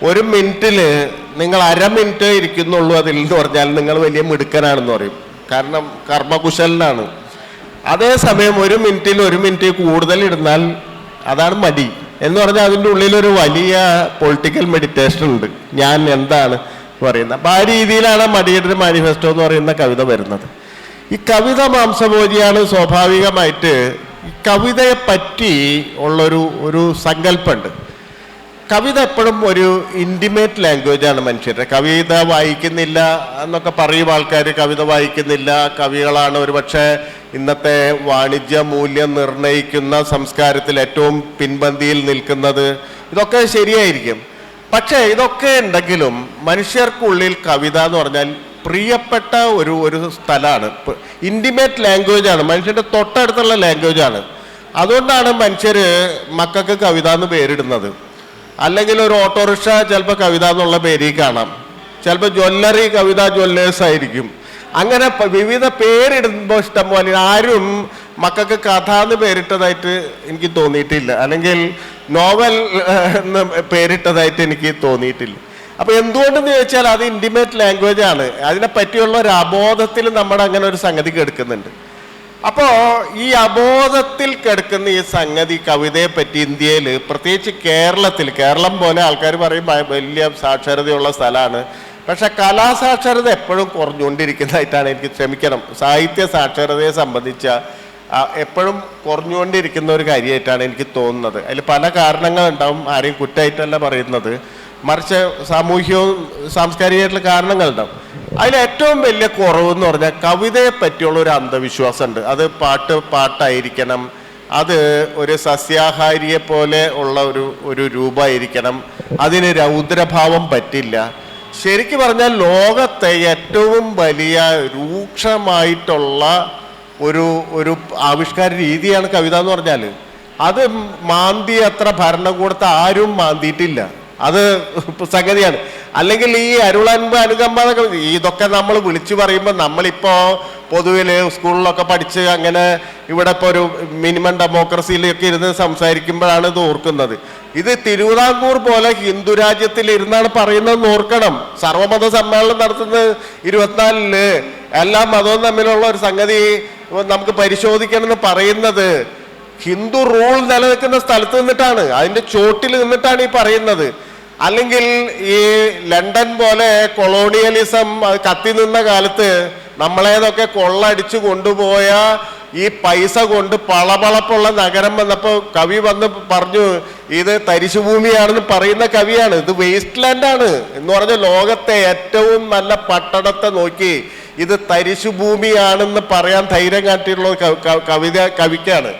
ഒരു മിനിറ്റിൽ നിങ്ങൾ അരമിനിറ്റ് ഇരിക്കുന്നുള്ളൂ അതിൽ എന്ന് പറഞ്ഞാൽ നിങ്ങൾ വലിയ മിടുക്കനാണെന്ന് പറയും. കാരണം കർമ്മകുശലനാണ്. അതേസമയം ഒരു മിനിറ്റ് കൂടുതൽ ഇടുന്നാൽ അതാണ് മടി എന്ന് പറഞ്ഞാൽ അതിൻ്റെ ഉള്ളിലൊരു വലിയ പൊളിറ്റിക്കൽ മെഡിറ്റേഷൻ ഉണ്ട്, ഞാൻ എന്താണ് പറയുന്നത്. അപ്പം ആ രീതിയിലാണ് മടിയുടെ മാനിഫെസ്റ്റോ എന്ന് പറയുന്ന കവിത വരുന്നത്. ഈ കവിത മാംസഭോജിയാണ്. സ്വാഭാവികമായിട്ട് ഈ കവിതയെ പറ്റി ഉള്ളൊരു സങ്കല്പമുണ്ട്. കവിത എപ്പോഴും ഒരു ഇൻറ്റിമേറ്റ് ലാംഗ്വേജാണ് മനുഷ്യരുടെ. കവിത വായിക്കുന്നില്ല എന്നൊക്കെ പറയും ആൾക്കാർ, കവിത വായിക്കുന്നില്ല, കവികളാണ് ഒരുപക്ഷെ ഇന്നത്തെ വാണിജ്യ മൂല്യം നിർണ്ണയിക്കുന്ന സംസ്കാരത്തിൽ ഏറ്റവും പിൻപന്തിയിൽ നിൽക്കുന്നത്. ഇതൊക്കെ ശരിയായിരിക്കും. പക്ഷേ ഇതൊക്കെ ഉണ്ടെങ്കിലും മനുഷ്യർക്കുള്ളിൽ കവിത എന്ന് പറഞ്ഞാൽ പ്രിയപ്പെട്ട ഒരു സ്ഥലമാണ്, ഇൻറ്റിമേറ്റ് ലാംഗ്വേജാണ്, മനുഷ്യൻ്റെ തൊട്ടടുത്തുള്ള ലാംഗ്വേജാണ്. അതുകൊണ്ടാണ് മനുഷ്യർ മക്കൾക്ക് കവിത എന്ന് പേരിടുന്നത്. അല്ലെങ്കിൽ ഒരു ഓട്ടോറിക്ഷ ചിലപ്പോൾ കവിത എന്നുള്ള പേരിൽ കാണാം, ചിലപ്പോൾ ജ്വല്ലറി കവിത ജ്വല്ലേഴ്സ് ആയിരിക്കും. അങ്ങനെ വിവിധ പേരിടുമ്പോൾ ഇഷ്ടം പോലെ. ആരും മക്കൾക്ക് കഥ എന്ന് പേരിട്ടതായിട്ട് എനിക്ക് തോന്നിയിട്ടില്ല, അല്ലെങ്കിൽ നോവൽ എന്ന് പേരിട്ടതായിട്ട് എനിക്ക് തോന്നിയിട്ടില്ല. അപ്പോൾ എന്തുകൊണ്ടെന്ന് ചോദിച്ചാൽ അത് ഇൻറ്റിമേറ്റ് ലാംഗ്വേജ് ആണ്. അതിനെപ്പറ്റിയുള്ള ഒരു അബോധത്തിൽ നമ്മുടെ അങ്ങനെ ഒരു സംഗതി കിടക്കുന്നുണ്ട്. അപ്പോൾ ഈ അബോധത്തിൽ കിടക്കുന്ന ഈ സംഗതി കവിതയെ പറ്റി ഇന്ത്യയിൽ, പ്രത്യേകിച്ച് കേരളം പോലെ ആൾക്കാർ പറയും വലിയ സാക്ഷരതയുള്ള സ്ഥലമാണ്, പക്ഷെ കലാസാക്ഷരത എപ്പോഴും കുറഞ്ഞുകൊണ്ടിരിക്കുന്നതായിട്ടാണ് എനിക്ക്, ക്ഷമിക്കണം, സാഹിത്യ സാക്ഷരതയെ സംബന്ധിച്ച എപ്പോഴും കുറഞ്ഞുകൊണ്ടിരിക്കുന്ന ഒരു കാര്യമായിട്ടാണ് എനിക്ക് തോന്നുന്നത്. അതിൽ പല കാരണങ്ങളുണ്ടാവും, ആരെയും കുറ്റമായിട്ടല്ല പറയുന്നത്, മറിച്ച് സാമൂഹ്യവും സാംസ്കാരികമായിട്ടുള്ള കാരണങ്ങളുണ്ടാവും. അതിലേറ്റവും വലിയ കുറവെന്ന് പറഞ്ഞാൽ കവിതയെ പറ്റിയുള്ള ഒരു അന്ധവിശ്വാസമുണ്ട്. അത് പാട്ടായിരിക്കണം, അത് ഒരു സസ്യാഹാരിയെ പോലെ ഉള്ള ഒരു രൂപമായിരിക്കണം, അതിന് രൗദ്രഭാവം പറ്റില്ല. ശരിക്കും പറഞ്ഞാൽ ലോകത്തെ ഏറ്റവും വലിയ രൂക്ഷമായിട്ടുള്ള ഒരു ആവിഷ്കാര രീതിയാണ് കവിത എന്ന് പറഞ്ഞാൽ. അത് മാന്തി അത്ര ഭരണകൂടത്തെ ആരും മാന്തിയിട്ടില്ല, അത് സംഗതിയാണ്. അല്ലെങ്കിൽ ഈ അരുളൻപ് അനുകമ്പ എന്നൊക്കെ ഇതൊക്കെ നമ്മൾ വിളിച്ചു പറയുമ്പോൾ നമ്മളിപ്പോ പൊതുവിൽ സ്കൂളിലൊക്കെ പഠിച്ച് അങ്ങനെ ഇവിടെ ഇപ്പോൾ ഒരു മിനിമം ഡെമോക്രസിയിലൊക്കെ ഇരുന്ന് സംസാരിക്കുമ്പോഴാണ് ഇത് ഓർക്കുന്നത്. ഇത് തിരുവിതാംകൂർ പോലെ ഹിന്ദു രാജ്യത്തിൽ ഇരുന്നാണ് പറയുന്നത് ഓർക്കണം. സർവമത സമ്മേളനം നടത്തുന്നത് 24-ല് എല്ലാ മതവും തമ്മിലുള്ള ഒരു സംഗതി നമുക്ക് പരിശോധിക്കണം എന്ന് പറയുന്നത് ഹിന്ദു റൂൾ നിലനിൽക്കുന്ന സ്ഥലത്ത് നിന്നിട്ടാണ്, അതിന്റെ ചോട്ടിൽ നിന്നിട്ടാണ് ഈ പറയുന്നത്. അല്ലെങ്കിൽ ഈ ലണ്ടൻ പോലെ കൊളോണിയലിസം കത്തി നിന്ന കാലത്ത് നമ്മളേതൊക്കെ കൊള്ളടിച്ചു കൊണ്ടുപോയ ഈ പൈസ കൊണ്ട് പളപളപ്പുള്ള നഗരം വന്നപ്പോൾ കവി വന്ന് പറഞ്ഞു ഇത് തരിശുഭൂമിയാണെന്ന് പറയുന്ന കവിയാണ്. ഇത് വേസ്റ്റ് ലാൻഡാണ് എന്ന് പറഞ്ഞ ലോകത്തെ ഏറ്റവും നല്ല പട്ടണത്തെ നോക്കി ഇത് തരിശുഭൂമിയാണെന്ന് പറയാൻ ധൈര്യം കാട്ടിയുള്ള കവിക്കാണ്.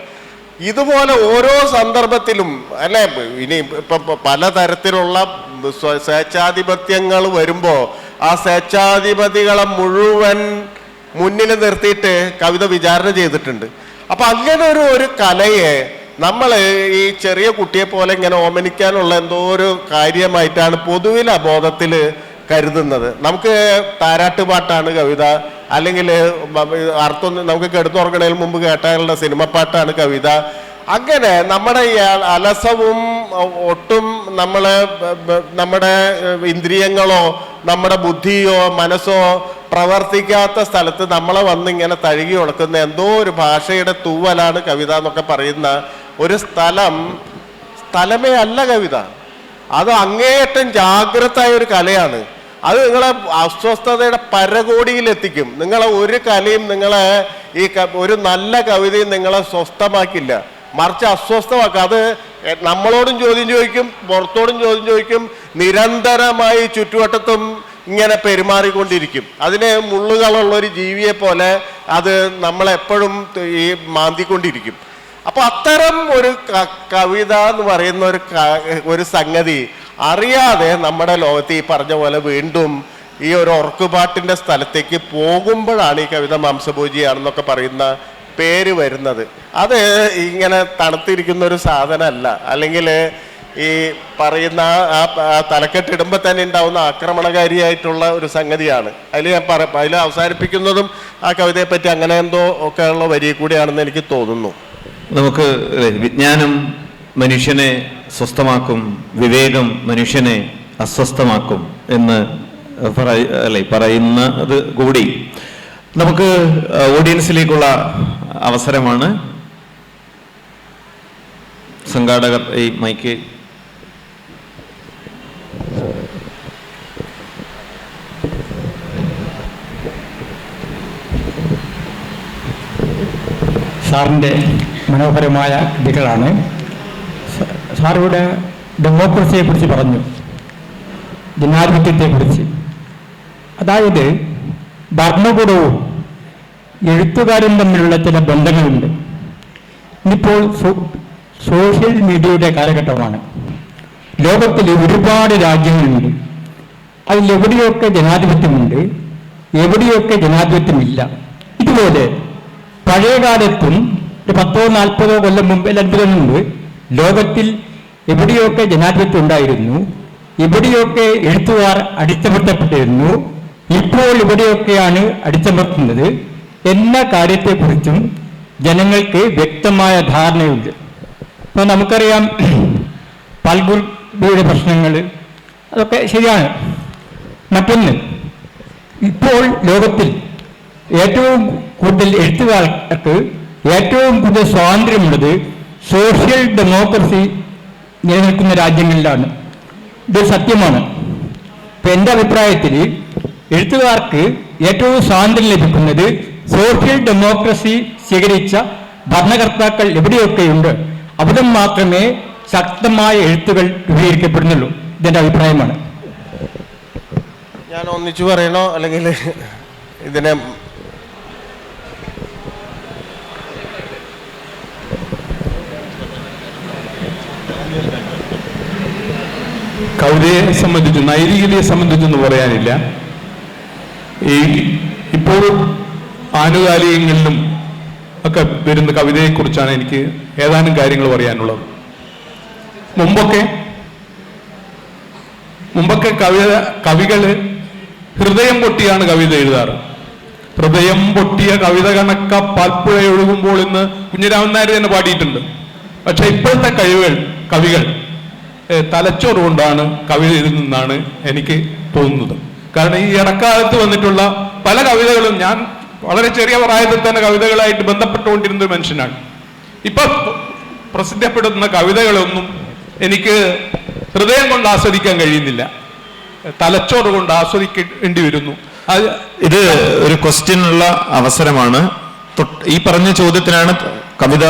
ഇതുപോലെ ഓരോ സന്ദർഭത്തിലും അല്ലെ, ഇനി ഇപ്പൊ പലതരത്തിലുള്ള സ്വേച്ഛാധിപത്യങ്ങൾ വരുമ്പോ ആ സ്വേച്ഛാധിപതികളെ മുഴുവൻ മുന്നിൽ നിർത്തിയിട്ട് കവിത വിചാരണ ചെയ്തിട്ടുണ്ട്. അപ്പൊ അങ്ങനെ ഒരു കലയെ നമ്മൾ ഈ ചെറിയ കുട്ടിയെ പോലെ ഇങ്ങനെ ഓമനിക്കാനുള്ള എന്തോ ഒരു കാര്യമായിട്ടാണ് പൊതുവിൽ അബോധത്തിൽ കരുതുന്നത്. നമുക്ക് താരാട്ടുപാട്ടാണ് കവിത, അല്ലെങ്കിൽ അർത്ഥം നമുക്ക് കിടന്നുറങ്ങണതിന് മുമ്പ് കേട്ടാലുള്ള സിനിമ പാട്ടാണ് കവിത. അങ്ങനെ നമ്മുടെ അലസവും ഒട്ടും നമ്മുടെ ഇന്ദ്രിയങ്ങളോ നമ്മുടെ ബുദ്ധിയോ മനസ്സോ പ്രവർത്തിക്കാത്ത സ്ഥലത്ത് നമ്മളെ വന്നിങ്ങനെ തഴുകി ഉണക്കുന്ന എന്തോ ഒരു ഭാഷയുടെ തൂവലാണ് കവിത എന്നൊക്കെ പറയുന്ന ഒരു സ്ഥലമേ അല്ല കവിത. അത് അങ്ങേയറ്റം ജാഗ്രതായ ഒരു കലയാണ്. അത് നിങ്ങളെ അസ്വസ്ഥതയുടെ പരകോടിയിലെത്തിക്കും. നിങ്ങളെ ഒരു കലയും നിങ്ങളെ ഈ ഒരു നല്ല കവിതയും നിങ്ങളെ സ്വസ്ഥമാക്കില്ല, മറിച്ച് അസ്വസ്ഥമാക്കുക. അത് നമ്മളോടും ചോദ്യം ചോദിക്കും, പുറത്തോടും ചോദ്യം ചോദിക്കും, നിരന്തരമായി ചുറ്റുവട്ടത്തും ഇങ്ങനെ പെരുമാറിക്കൊണ്ടിരിക്കും. അതിന് മുള്ളുകളുള്ളൊരു ജീവിയെ പോലെ അത് നമ്മളെപ്പോഴും ഈ മാന്തിക്കൊണ്ടിരിക്കും. അപ്പൊ അത്തരം ഒരു കവിത എന്ന് പറയുന്ന ഒരു സംഗതി അറിയാതെ നമ്മുടെ ലോകത്ത് ഈ പറഞ്ഞ പോലെ വീണ്ടും ഈ ഒരു ഉറക്കുപാട്ടിന്റെ സ്ഥലത്തേക്ക് പോകുമ്പോഴാണ് ഈ കവിത മാംസഭോജിയാണെന്നൊക്കെ പറയുന്ന പേര് വരുന്നത്. അത് ഇങ്ങനെ തണുത്തിരിക്കുന്ന ഒരു സാധനമല്ല. അല്ലെങ്കിൽ ഈ പറയുന്ന ആ തലക്കെട്ടിടുമ്പോൾ തന്നെ ഉണ്ടാവുന്ന ആക്രമണകാരിയായിട്ടുള്ള ഒരു സംഗതിയാണ്. അതിൽ അവസാനിപ്പിക്കുന്നതും ആ കവിതയെ പറ്റി അങ്ങനെ എന്തോ ഒക്കെ ഉള്ള വരി കൂടിയാണെന്ന് എനിക്ക് തോന്നുന്നു. നമുക്ക് വിജ്ഞാനം മനുഷ്യനെ സ്വസ്ഥമാക്കും, വിവേകം മനുഷ്യനെ അസ്വസ്ഥമാക്കും എന്ന് പറയുന്നത് കൂടി നമുക്ക് ഓഡിയൻസിലേക്കുള്ള അവസരമാണ്. സംഘാടകർ ഈ മൈക്ക് സാറിൻ്റെ മനോഹരമായ കൃതികളാണ്. സാറിവിടെ ഡെമോക്രസിയെക്കുറിച്ച് പറഞ്ഞു, ജനാധിപത്യത്തെക്കുറിച്ച്. അതായത് ഭരണകൂടവും എഴുത്തുകാരും തമ്മിലുള്ള ചില ബന്ധങ്ങളുണ്ട്. ഇന്നിപ്പോൾ സോഷ്യൽ മീഡിയയുടെ കാലഘട്ടമാണ്. ലോകത്തിൽ ഒരുപാട് രാജ്യങ്ങളുണ്ട്. അതിലെവിടെയൊക്കെ ജനാധിപത്യമുണ്ട്, എവിടെയൊക്കെ ജനാധിപത്യമില്ല. ഇതുപോലെ പഴയകാലത്തും ഒരു 10-40 കൊല്ലം മുമ്പ്, 50 മുമ്പ് ലോകത്തിൽ എവിടെയൊക്കെ ജനാധിപത്യം ഉണ്ടായിരുന്നു, എവിടെയൊക്കെ എഴുത്തുകാർ അടിച്ചമർത്തപ്പെട്ടിരുന്നു, ഇപ്പോൾ ഇവിടെയൊക്കെയാണ് അടിച്ചമർത്തുന്നത് എന്ന കാര്യത്തെക്കുറിച്ചും ജനങ്ങൾക്ക് വ്യക്തമായ ധാരണയുണ്ട്. ഇപ്പോൾ നമുക്കറിയാം പൽഗുരുടെ പ്രശ്നങ്ങൾ, അതൊക്കെ ശരിയാണ്. മറ്റൊന്ന്, ഇപ്പോൾ ലോകത്തിൽ ഏറ്റവും കൂടുതൽ എഴുത്തുകാർക്ക് ഏറ്റവും കൂടുതൽ സ്വാതന്ത്ര്യമുള്ളത് സോഷ്യൽ ഡെമോക്രസി നിലനിൽക്കുന്ന രാജ്യങ്ങളിലാണ്. ഇത് സത്യമാണ്. ഇപ്പം എൻ്റെ അഭിപ്രായത്തിൽ എഴുത്തുകാർക്ക് ഏറ്റവും സ്വാതന്ത്ര്യം ലഭിക്കുന്നത് സോഷ്യൽ ഡെമോക്രസി സ്വീകരിച്ച ഭരണകർത്താക്കൾ എവിടെയൊക്കെയുണ്ട് അവിടെ മാത്രമേ ശക്തമായ എഴുത്തുകൾ രൂപീകരിക്കപ്പെടുന്നുള്ളൂ. ഇതെൻ്റെ അഭിപ്രായമാണ്. ഞാൻ ഒന്നിച്ചു പറയണോ അല്ലെങ്കിൽ ഇതിനെ കവിതയെ സംബന്ധിച്ച് നൈതികതയെ സംബന്ധിച്ചൊന്നും പറയാനില്ല. ഇപ്പോൾ ആനുകാലികങ്ങളിലും ഒക്കെ വരുന്ന കവിതയെക്കുറിച്ചാണ് എനിക്ക് ഏതാനും കാര്യങ്ങൾ പറയാനുള്ളത്. മുമ്പൊക്കെ കവികള് ഹൃദയം പൊട്ടിയാണ് കവിത എഴുതാറ്. ഹൃദയം പൊട്ടിയ കവിത കണക്ക പാൽപ്പുഴ ഒഴുകുമ്പോൾ എന്ന് കുഞ്ഞിരാമൻ നായർ തന്നെ പാടിയിട്ടുണ്ട്. പക്ഷെ ഇപ്പോഴത്തെ കവികൾ തലച്ചോറ് കൊണ്ടാണ് കവിത എഴുതുന്നതാണ് എനിക്ക് തോന്നുന്നത്. കാരണം ഈ ഇടക്കാലത്ത് വന്നിട്ടുള്ള പല കവിതകളും, ഞാൻ വളരെ ചെറിയ പ്രായത്തിൽ തന്നെ കവിതകളായിട്ട് ബന്ധപ്പെട്ടുകൊണ്ടിരുന്ന ഒരു മനുഷ്യനാണ്. ഇപ്പൊ പ്രസിദ്ധപ്പെടുത്തുന്ന കവിതകളൊന്നും എനിക്ക് ഹൃദയം കൊണ്ട് ആസ്വദിക്കാൻ കഴിയുന്നില്ല, തലച്ചോറ് കൊണ്ട് ആസ്വദിക്കേണ്ടി വരുന്നു. ഇത് ഒരു ക്വസ്റ്റ്യനുള്ള അവസരമാണ്. ഈ പറഞ്ഞ ചോദ്യത്തിനാണ് കവിത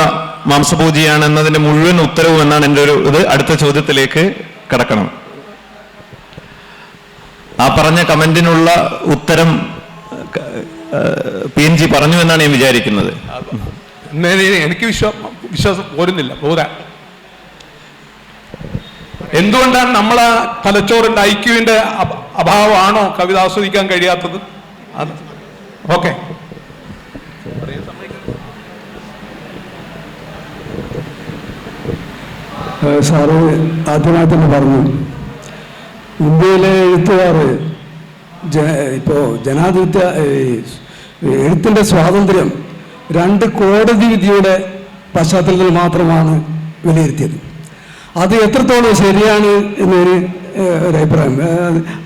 മാംസപൂജിയാണ് എന്നതിന്റെ മുഴുവൻ ഉത്തരവും എന്നാണ് എൻ്റെ ഒരു ഇത്. അടുത്ത ചോദ്യത്തിലേക്ക് കടക്കണം. ആ പറഞ്ഞ കമന്റിനുള്ള ഉത്തരം PNG പറഞ്ഞു എന്നാണ് ഞാൻ വിചാരിക്കുന്നത്. എനിക്ക് വിശ്വാസം പോരുന്നില്ല, പോരാ. എന്തുകൊണ്ടാണ് നമ്മളെ തലച്ചോറിന്റെ ഐക്യുവിന്റെ അഭാവമാണോ കവിത ആസ്വദിക്കാൻ കഴിയാത്തത്? ഓക്കെ, സാറ് ആദ്യമായി തന്നെ പറഞ്ഞു, ഇന്ത്യയിലെ എഴുത്തുകാർ ഇപ്പോൾ ജനാധിപത്യ എഴുത്തിൻ്റെ സ്വാതന്ത്ര്യം 2 കോടതി വിധിയുടെ പശ്ചാത്തലത്തിൽ മാത്രമാണ് വിലയിരുത്തിയത്. അത് എത്രത്തോളം ശരിയാണ് എന്നൊരു അഭിപ്രായം,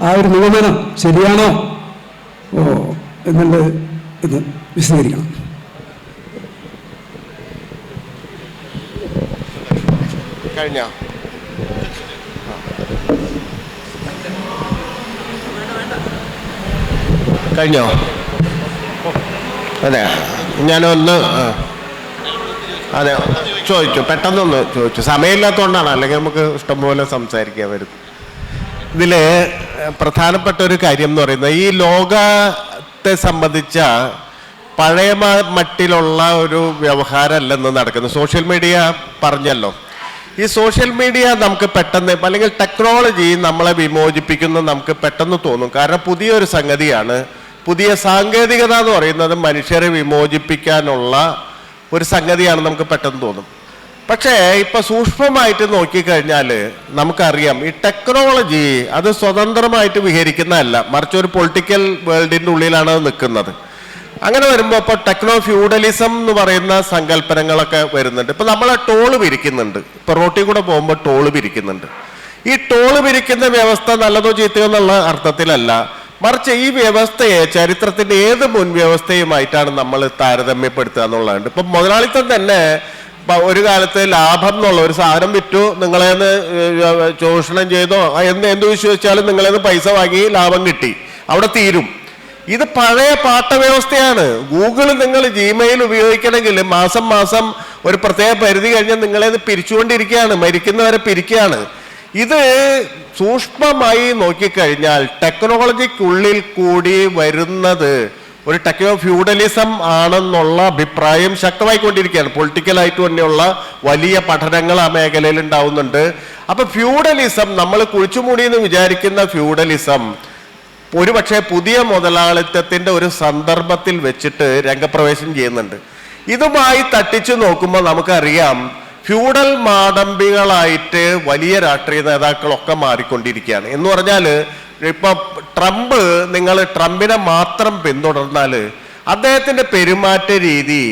ആ ഒരു നിഗമനം ശരിയാണോ എന്നുള്ളത് ഇത് വിശദീകരിക്കണം. കഴിഞ്ഞോ? കഴിഞ്ഞോ? അതെ, ഞാനൊന്ന് അതെ ചോദിച്ചു, പെട്ടെന്നൊന്ന് ചോദിച്ചു, സമയമില്ലാത്തതുകൊണ്ടാണ്, അല്ലെങ്കിൽ നമുക്ക് ഇഷ്ടംപോലെ സംസാരിക്കാൻ വരും. ഇതിൽ പ്രധാനപ്പെട്ട ഒരു കാര്യം എന്ന് പറയുന്നത്, ഈ ലോകത്തെ സംബന്ധിച്ച പഴയ മട്ടിലുള്ള ഒരു വ്യവഹാരമല്ലെന്ന് നടക്കുന്നത്. സോഷ്യൽ മീഡിയ പറഞ്ഞല്ലോ, ഈ സോഷ്യൽ മീഡിയ നമുക്ക് പെട്ടെന്ന്, അല്ലെങ്കിൽ ടെക്നോളജി നമ്മളെ വിമോചിപ്പിക്കുന്നത് നമുക്ക് പെട്ടെന്ന് തോന്നും. കാരണം പുതിയൊരു സംഗതിയാണ്. പുതിയ സാങ്കേതികത എന്ന് പറയുന്നത് മനുഷ്യരെ വിമോചിപ്പിക്കാനുള്ള ഒരു സംഗതിയാണ് നമുക്ക് പെട്ടെന്ന് തോന്നും. പക്ഷേ ഇപ്പം സൂക്ഷ്മമായിട്ട് നോക്കിക്കഴിഞ്ഞാൽ നമുക്കറിയാം, ഈ ടെക്നോളജി അത് സ്വതന്ത്രമായിട്ട് വിഹരിക്കുന്നതല്ല, മറിച്ച് ഒരു പൊളിറ്റിക്കൽ വേൾഡിൻ്റെ ഉള്ളിലാണ് അത് നിൽക്കുന്നത്. അങ്ങനെ വരുമ്പോൾ ഇപ്പോൾ ടെക്നോ ഫ്യൂഡലിസം എന്ന് പറയുന്ന സങ്കല്പനങ്ങളൊക്കെ വരുന്നുണ്ട്. ഇപ്പം നമ്മളെ ടോള് പിരിക്കുന്നുണ്ട്, ഇപ്പോൾ റോട്ടിൽ കൂടെ പോകുമ്പോൾ ടോള് പിരിക്കുന്നുണ്ട്. ഈ ടോള് പിരിക്കുന്ന വ്യവസ്ഥ നല്ലതോ ചീത്തയോ എന്നുള്ള അർത്ഥത്തിലല്ല, മറിച്ച് ഈ വ്യവസ്ഥയെ ചരിത്രത്തിൻ്റെ ഏത് മുൻവ്യവസ്ഥയുമായിട്ടാണ് നമ്മൾ താരതമ്യപ്പെടുത്തുക എന്നുള്ളതുണ്ട്. ഇപ്പം മുതലാളിത്തം തന്നെ ഒരു കാലത്ത് ലാഭം എന്നുള്ള ഒരു സാധനം വിറ്റു, നിങ്ങളേന്ന് ചൂഷണം ചെയ്തോ എന്ത് വിശ്വസിച്ചാലും നിങ്ങളേന്ന് പൈസ വാങ്ങി ലാഭം കിട്ടി, അവിടെ തീരും. ഇത് പഴയ പാട്ടവ്യവസ്ഥയാണ്. ഗൂഗിൾ നിങ്ങൾ ജിമെയിൽ ഉപയോഗിക്കണമെങ്കിൽ മാസം മാസം ഒരു പ്രത്യേക പരിധി കഴിഞ്ഞാൽ നിങ്ങളേത് പിരിച്ചുകൊണ്ടിരിക്കുകയാണ്, മരിക്കുന്നവരെ പിരിക്കുകയാണ്. ഇത് സൂക്ഷ്മമായി നോക്കിക്കഴിഞ്ഞാൽ ടെക്നോളജിക്കുള്ളിൽ കൂടി വരുന്നത് ഒരു ടെക്നോ ഫ്യൂഡലിസം ആണെന്നുള്ള അഭിപ്രായം ശക്തമായിക്കൊണ്ടിരിക്കുകയാണ്. പൊളിറ്റിക്കലായിട്ട് തന്നെയുള്ള വലിയ പഠനങ്ങൾ ആ മേഖലയിൽ ഉണ്ടാവുന്നുണ്ട്. അപ്പം ഫ്യൂഡലിസം, നമ്മൾ കുഴിച്ചുമൂടി എന്ന് വിചാരിക്കുന്ന ഫ്യൂഡലിസം ഒരുപക്ഷെ പുതിയ മുതലാളിത്തത്തിൻ്റെ ഒരു സന്ദർഭത്തിൽ വെച്ചിട്ട് രംഗപ്രവേശം ചെയ്യുന്നുണ്ട്. ഇതുമായി തട്ടിച്ചു നോക്കുമ്പോൾ നമുക്കറിയാം, ഫ്യൂഡൽ മാടമ്പികളായിട്ട് വലിയ രാഷ്ട്രീയ നേതാക്കളൊക്കെ മാറിക്കൊണ്ടിരിക്കുകയാണ്. എന്ന് പറഞ്ഞാൽ ഇപ്പം നിങ്ങൾ ട്രംപിനെ മാത്രം പിന്തുടർന്നാൽ അദ്ദേഹത്തിൻ്റെ പെരുമാറ്റ രീതി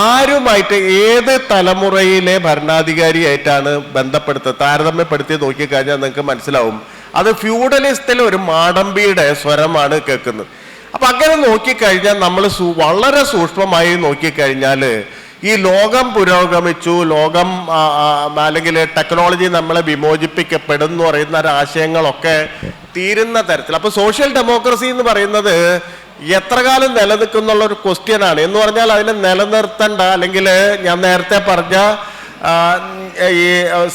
ആരുമായിട്ട് ഏത് തലമുറയിലെ ഭരണാധികാരിയായിട്ടാണ് താരതമ്യപ്പെടുത്തി നോക്കിക്കഴിഞ്ഞാൽ നിങ്ങൾക്ക് മനസ്സിലാവും, അത് ഫ്യൂഡലിസത്തിൽ ഒരു മാടമ്പിയുടെ സ്വരമാണ് കേൾക്കുന്നത്. അപ്പം അങ്ങനെ നോക്കിക്കഴിഞ്ഞാൽ നമ്മൾ വളരെ സൂക്ഷ്മമായി നോക്കിക്കഴിഞ്ഞാൽ ഈ ലോകം പുരോഗമിച്ചു, ലോകം അല്ലെങ്കിൽ ടെക്നോളജി നമ്മളെ വിമോചിപ്പിക്കപ്പെടും എന്ന് പറയുന്ന ആശയങ്ങളൊക്കെ തീരുന്ന തരത്തിൽ. അപ്പോൾ സോഷ്യൽ ഡെമോക്രസി എന്ന് പറയുന്നത് എത്ര കാലം നിലനിൽക്കുന്നുള്ള ഒരു ക്വസ്റ്റ്യനാണ്. എന്ന് പറഞ്ഞാൽ അതിനെ നിലനിർത്തേണ്ട, അല്ലെങ്കിൽ ഞാൻ നേരത്തെ പറഞ്ഞ ഈ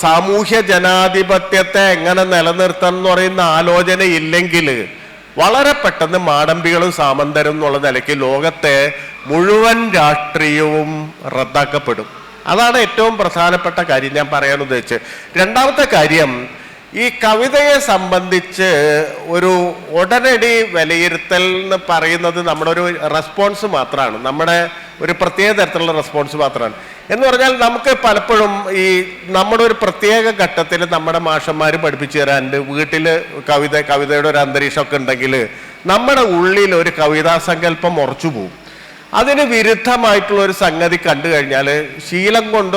സാമൂഹ്യ ജനാധിപത്യത്തെ എങ്ങനെ നിലനിർത്തണം എന്ന് പറയുന്ന ആലോചന ഇല്ലെങ്കിൽ വളരെ പെട്ടെന്ന് മാടമ്പികളും സാമന്തരും എന്നുള്ള നിലയ്ക്ക് ലോകത്തെ മുഴുവൻ രാഷ്ട്രീയവും റദ്ദാക്കപ്പെടും. അതാണ് ഏറ്റവും പ്രധാനപ്പെട്ട കാര്യം ഞാൻ പറയാൻ ഉദ്ദേശിച്ചത്. രണ്ടാമത്തെ കാര്യം, ഈ കവിതയെ സംബന്ധിച്ച് ഒരു ഉടനടി വിലയിരുത്തൽ എന്ന് പറയുന്നത് നമ്മുടെ ഒരു റെസ്പോൺസ് മാത്രമാണ്. നമ്മുടെ ഒരു പ്രത്യേക തരത്തിലുള്ള റെസ്പോൺസ് മാത്രമാണ്. എന്ന് പറഞ്ഞാൽ നമുക്ക് പലപ്പോഴും ഈ നമ്മുടെ ഒരു പ്രത്യേക ഘട്ടത്തിൽ നമ്മുടെ മാഷന്മാർ പഠിപ്പിച്ചു തരാനുണ്ട്. വീട്ടിൽ കവിതയുടെ ഒരു അന്തരീക്ഷമൊക്കെ ഉണ്ടെങ്കിൽ നമ്മുടെ ഉള്ളിൽ ഒരു കവിതാസങ്കല്പം ഉറച്ചു പോകും. അതിന് വിരുദ്ധമായിട്ടുള്ള ഒരു സംഗതി കണ്ടു കഴിഞ്ഞാൽ ശീലം കൊണ്ട്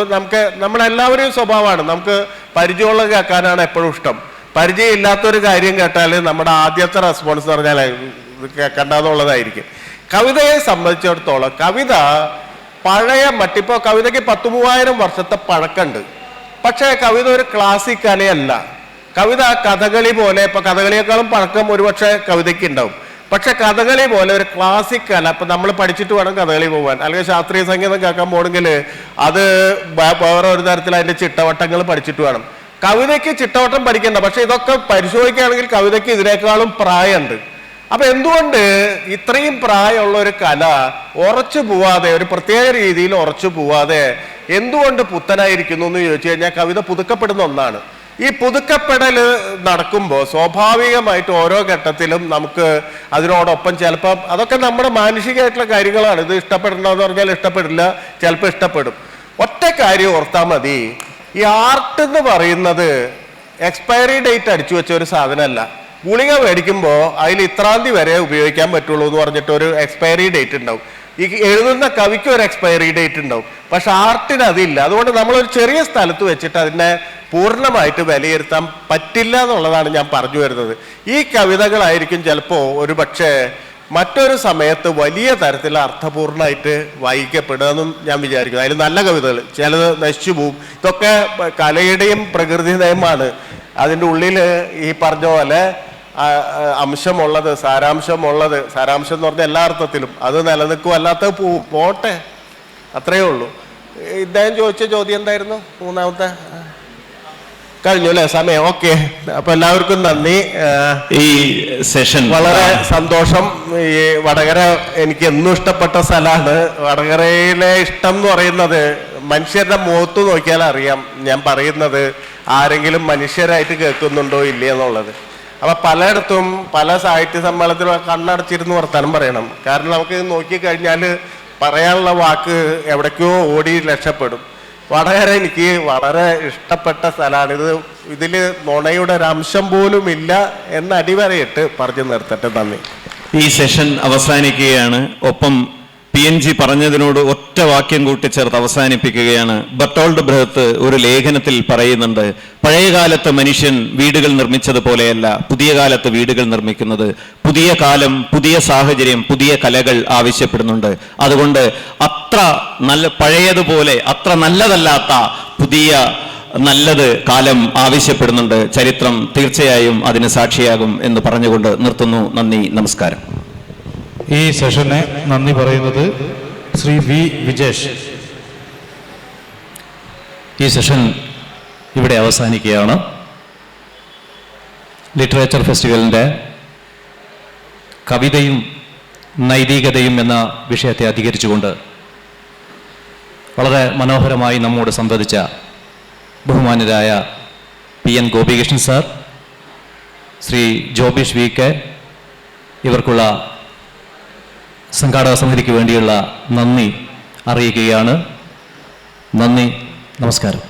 നമ്മളെല്ലാവരെയും സ്വഭാവമാണ്, നമുക്ക് പരിചയമുള്ള കേൾക്കാനാണ് എപ്പോഴും ഇഷ്ടം. പരിചയമില്ലാത്തൊരു കാര്യം കേട്ടാൽ നമ്മുടെ ആദ്യത്തെ റെസ്പോൺസ് എന്ന് പറഞ്ഞാൽ കേൾക്കണ്ടെന്നുള്ളതായിരിക്കും. കവിതയെ സംബന്ധിച്ചിടത്തോളം കവിത പഴയ മറ്റിപ്പോൾ കവിതയ്ക്ക് 10,000-3000 വർഷത്തെ പഴക്കമുണ്ട്. പക്ഷേ കവിത ഒരു ക്ലാസിക് കലയല്ല. കവിത കഥകളി പോലെ, ഇപ്പൊ കഥകളിയേക്കാളും പഴക്കം ഒരുപക്ഷെ കവിതയ്ക്ക് ഉണ്ടാവും. പക്ഷെ കഥകളി പോലെ ഒരു ക്ലാസിക് കല, ഇപ്പൊ നമ്മൾ പഠിച്ചിട്ട് വേണം കഥകളി പോകാൻ, അല്ലെങ്കിൽ ശാസ്ത്രീയ സംഗീതം കേൾക്കാൻ പോകണമെങ്കിൽ അത് വേറെ ഒരു തരത്തിൽ അതിന്റെ ചിട്ടവട്ടങ്ങൾ പഠിച്ചിട്ട് വേണം. കവിതയ്ക്ക് ചിട്ടവട്ടം പഠിക്കണ്ട. പക്ഷെ ഇതൊക്കെ പരിശോധിക്കുകയാണെങ്കിൽ കവിതയ്ക്ക് ഇതിനേക്കാളും പ്രായമുണ്ട്. അപ്പൊ എന്തുകൊണ്ട് ഇത്രയും പ്രായമുള്ള ഒരു കല ഉറച്ചു പോവാതെ, ഒരു പ്രത്യേക രീതിയിൽ ഉറച്ചു പോവാതെ എന്തുകൊണ്ട് പുത്തനായിരിക്കുന്നു എന്ന് ചോദിച്ചു കഴിഞ്ഞാൽ കവിത പുതുക്കപ്പെടുന്ന ഒന്നാണ്. ഈ പുതുക്കപ്പെടൽ നടക്കുമ്പോൾ സ്വാഭാവികമായിട്ട് ഓരോ ഘട്ടത്തിലും നമുക്ക് അതിനോടൊപ്പം ചിലപ്പോൾ അതൊക്കെ നമ്മുടെ മാനുഷികമായിട്ടുള്ള കാര്യങ്ങളാണ്. ഇത് ഇഷ്ടപ്പെടണമെന്ന് പറഞ്ഞാൽ ഇഷ്ടപ്പെടില്ല, ചിലപ്പോൾ ഇഷ്ടപ്പെടും. ഒറ്റ കാര്യം ഓർത്താൽ മതി, ഈ ആർട്ട് എന്ന് പറയുന്നത് എക്സ്പയറി ഡേറ്റ് അടിച്ചു വെച്ച ഒരു സാധനമല്ല. ഗുളിക മേടിക്കുമ്പോൾ അതിൽ ഇത്രാം തീയതി വരെ ഉപയോഗിക്കാൻ പറ്റുള്ളൂ എന്ന് പറഞ്ഞിട്ട് ഒരു എക്സ്പയറി ഡേറ്റ് ഉണ്ടാവും. ഈ എഴുതുന്ന കവിക്ക് ഒരു എക്സ്പയറി ഡേറ്റ് ഉണ്ടാവും. പക്ഷെ ആർട്ടിന് അതില്ല. അതുകൊണ്ട് നമ്മളൊരു ചെറിയ സ്ഥലത്ത് വെച്ചിട്ട് അതിനെ പൂർണ്ണമായിട്ട് വിലയിരുത്താൻ പറ്റില്ല എന്നുള്ളതാണ് ഞാൻ പറഞ്ഞു വരുന്നത്. ഈ കവിതകളായിരിക്കും ചിലപ്പോൾ ഒരു പക്ഷേ മറ്റൊരു സമയത്ത് വലിയ തരത്തിൽ അർത്ഥപൂർണ്ണമായിട്ട് വായിക്കപ്പെടുകയെന്നും ഞാൻ വിചാരിക്കുന്നു. അതിൽ നല്ല കവിതകൾ ചിലത് നശിച്ചു പോവും. ഇതൊക്കെ കലയുടെയും പ്രകൃതി നയമാണ്. അതിൻ്റെ ഉള്ളിൽ ഈ പറഞ്ഞ പോലെ അംശമുള്ളത്, സാരാംശമുള്ളത്, സാരാംശം എന്ന് പറഞ്ഞാൽ എല്ലാ അർത്ഥത്തിലും അത് നിലനിൽക്കും, അല്ലാത്ത പോട്ടെ, അത്രയേ ഉള്ളൂ. ഇദ്ദേഹം ചോദിച്ച ചോദ്യം എന്തായിരുന്നു? മൂന്നാമത്തെ കഴിഞ്ഞു അല്ലേ സമയം? ഓക്കെ, അപ്പൊ എല്ലാവർക്കും നന്ദി. ഈ സെഷൻ വളരെ സന്തോഷം. ഈ വടകര എനിക്ക് എന്നും ഇഷ്ടപ്പെട്ട സ്ഥലമാണ്. വടകരയിലെ ഇഷ്ടം എന്ന് പറയുന്നത് മനുഷ്യരുടെ മുഖത്ത് നോക്കിയാൽ അറിയാം ഞാൻ പറയുന്നത് ആരെങ്കിലും മനുഷ്യരായിട്ട് കേൾക്കുന്നുണ്ടോ ഇല്ല എന്നുള്ളത്. അപ്പൊ പലയിടത്തും പല സാഹിത്യ സമ്മേളനത്തിലും കണ്ണടച്ചിരുന്ന് വർത്താനം പറയണം. കാരണം നമുക്ക് നോക്കിക്കഴിഞ്ഞാൽ പറയാനുള്ള വാക്ക് എവിടേക്കോ ഓടി രക്ഷപ്പെടും. വടകര എനിക്ക് വളരെ ഇഷ്ടപ്പെട്ട സ്ഥലമാണ്. ഇതിൽ നുണയുടെ ഒരു അംശം പോലും ഇല്ല എന്ന് അടിവരയിട്ട് പറഞ്ഞു നിർത്തട്ടെ. നന്ദി. ഈ സെഷൻ അവസാനിക്കുകയാണ്. ഒപ്പം PNG പറഞ്ഞതിനോട് ഒറ്റ വാക്യം കൂട്ടിച്ചേർത്ത് അവസാനിപ്പിക്കുകയാണ്. ബർട്ടോൾഡ് ബ്രെഹ്ത് ഒരു ലേഖനത്തിൽ പറയുന്നുണ്ട്, പഴയകാലത്ത് മനുഷ്യൻ വീടുകൾ നിർമ്മിച്ചതുപോലെയല്ല പുതിയ കാലത്ത് വീടുകൾ നിർമ്മിക്കുന്നത്. പുതിയ കാലം, പുതിയ സാഹചര്യം, പുതിയ കലകൾ ആവശ്യപ്പെടുന്നുണ്ട്. അതുകൊണ്ട് പഴയതുപോലെ അത്ര നല്ലതല്ലാത്ത പുതിയ നല്ലത് കാലം ആവശ്യപ്പെടുന്നുണ്ട്. ചരിത്രം തീർച്ചയായും അതിന് സാക്ഷിയാകും എന്ന് പറഞ്ഞുകൊണ്ട് നിർത്തുന്നു. നന്ദി, നമസ്കാരം. ഈ സെഷനെ നന്ദി പറയുന്നത് ശ്രീ വി വിജേഷ്. ഈ സെഷൻ ഇവിടെ അവസാനിക്കുകയാണ്. ലിറ്ററേച്ചർ ഫെസ്റ്റിവലിൻ്റെ കവിതയും നൈതികതയും എന്ന വിഷയത്തെ അധികരിച്ചുകൊണ്ട് വളരെ മനോഹരമായി നമ്മോട് സംവദിച്ച ബഹുമാന്യരായ PN Gopikrishnan sir, Shri Jobish VK, ഇവർക്കുള്ള സംഘാടക സമിതിക്ക് വേണ്ടിയുള്ള നന്ദി അറിയിക്കുകയാണ്. നന്ദി, നമസ്കാരം.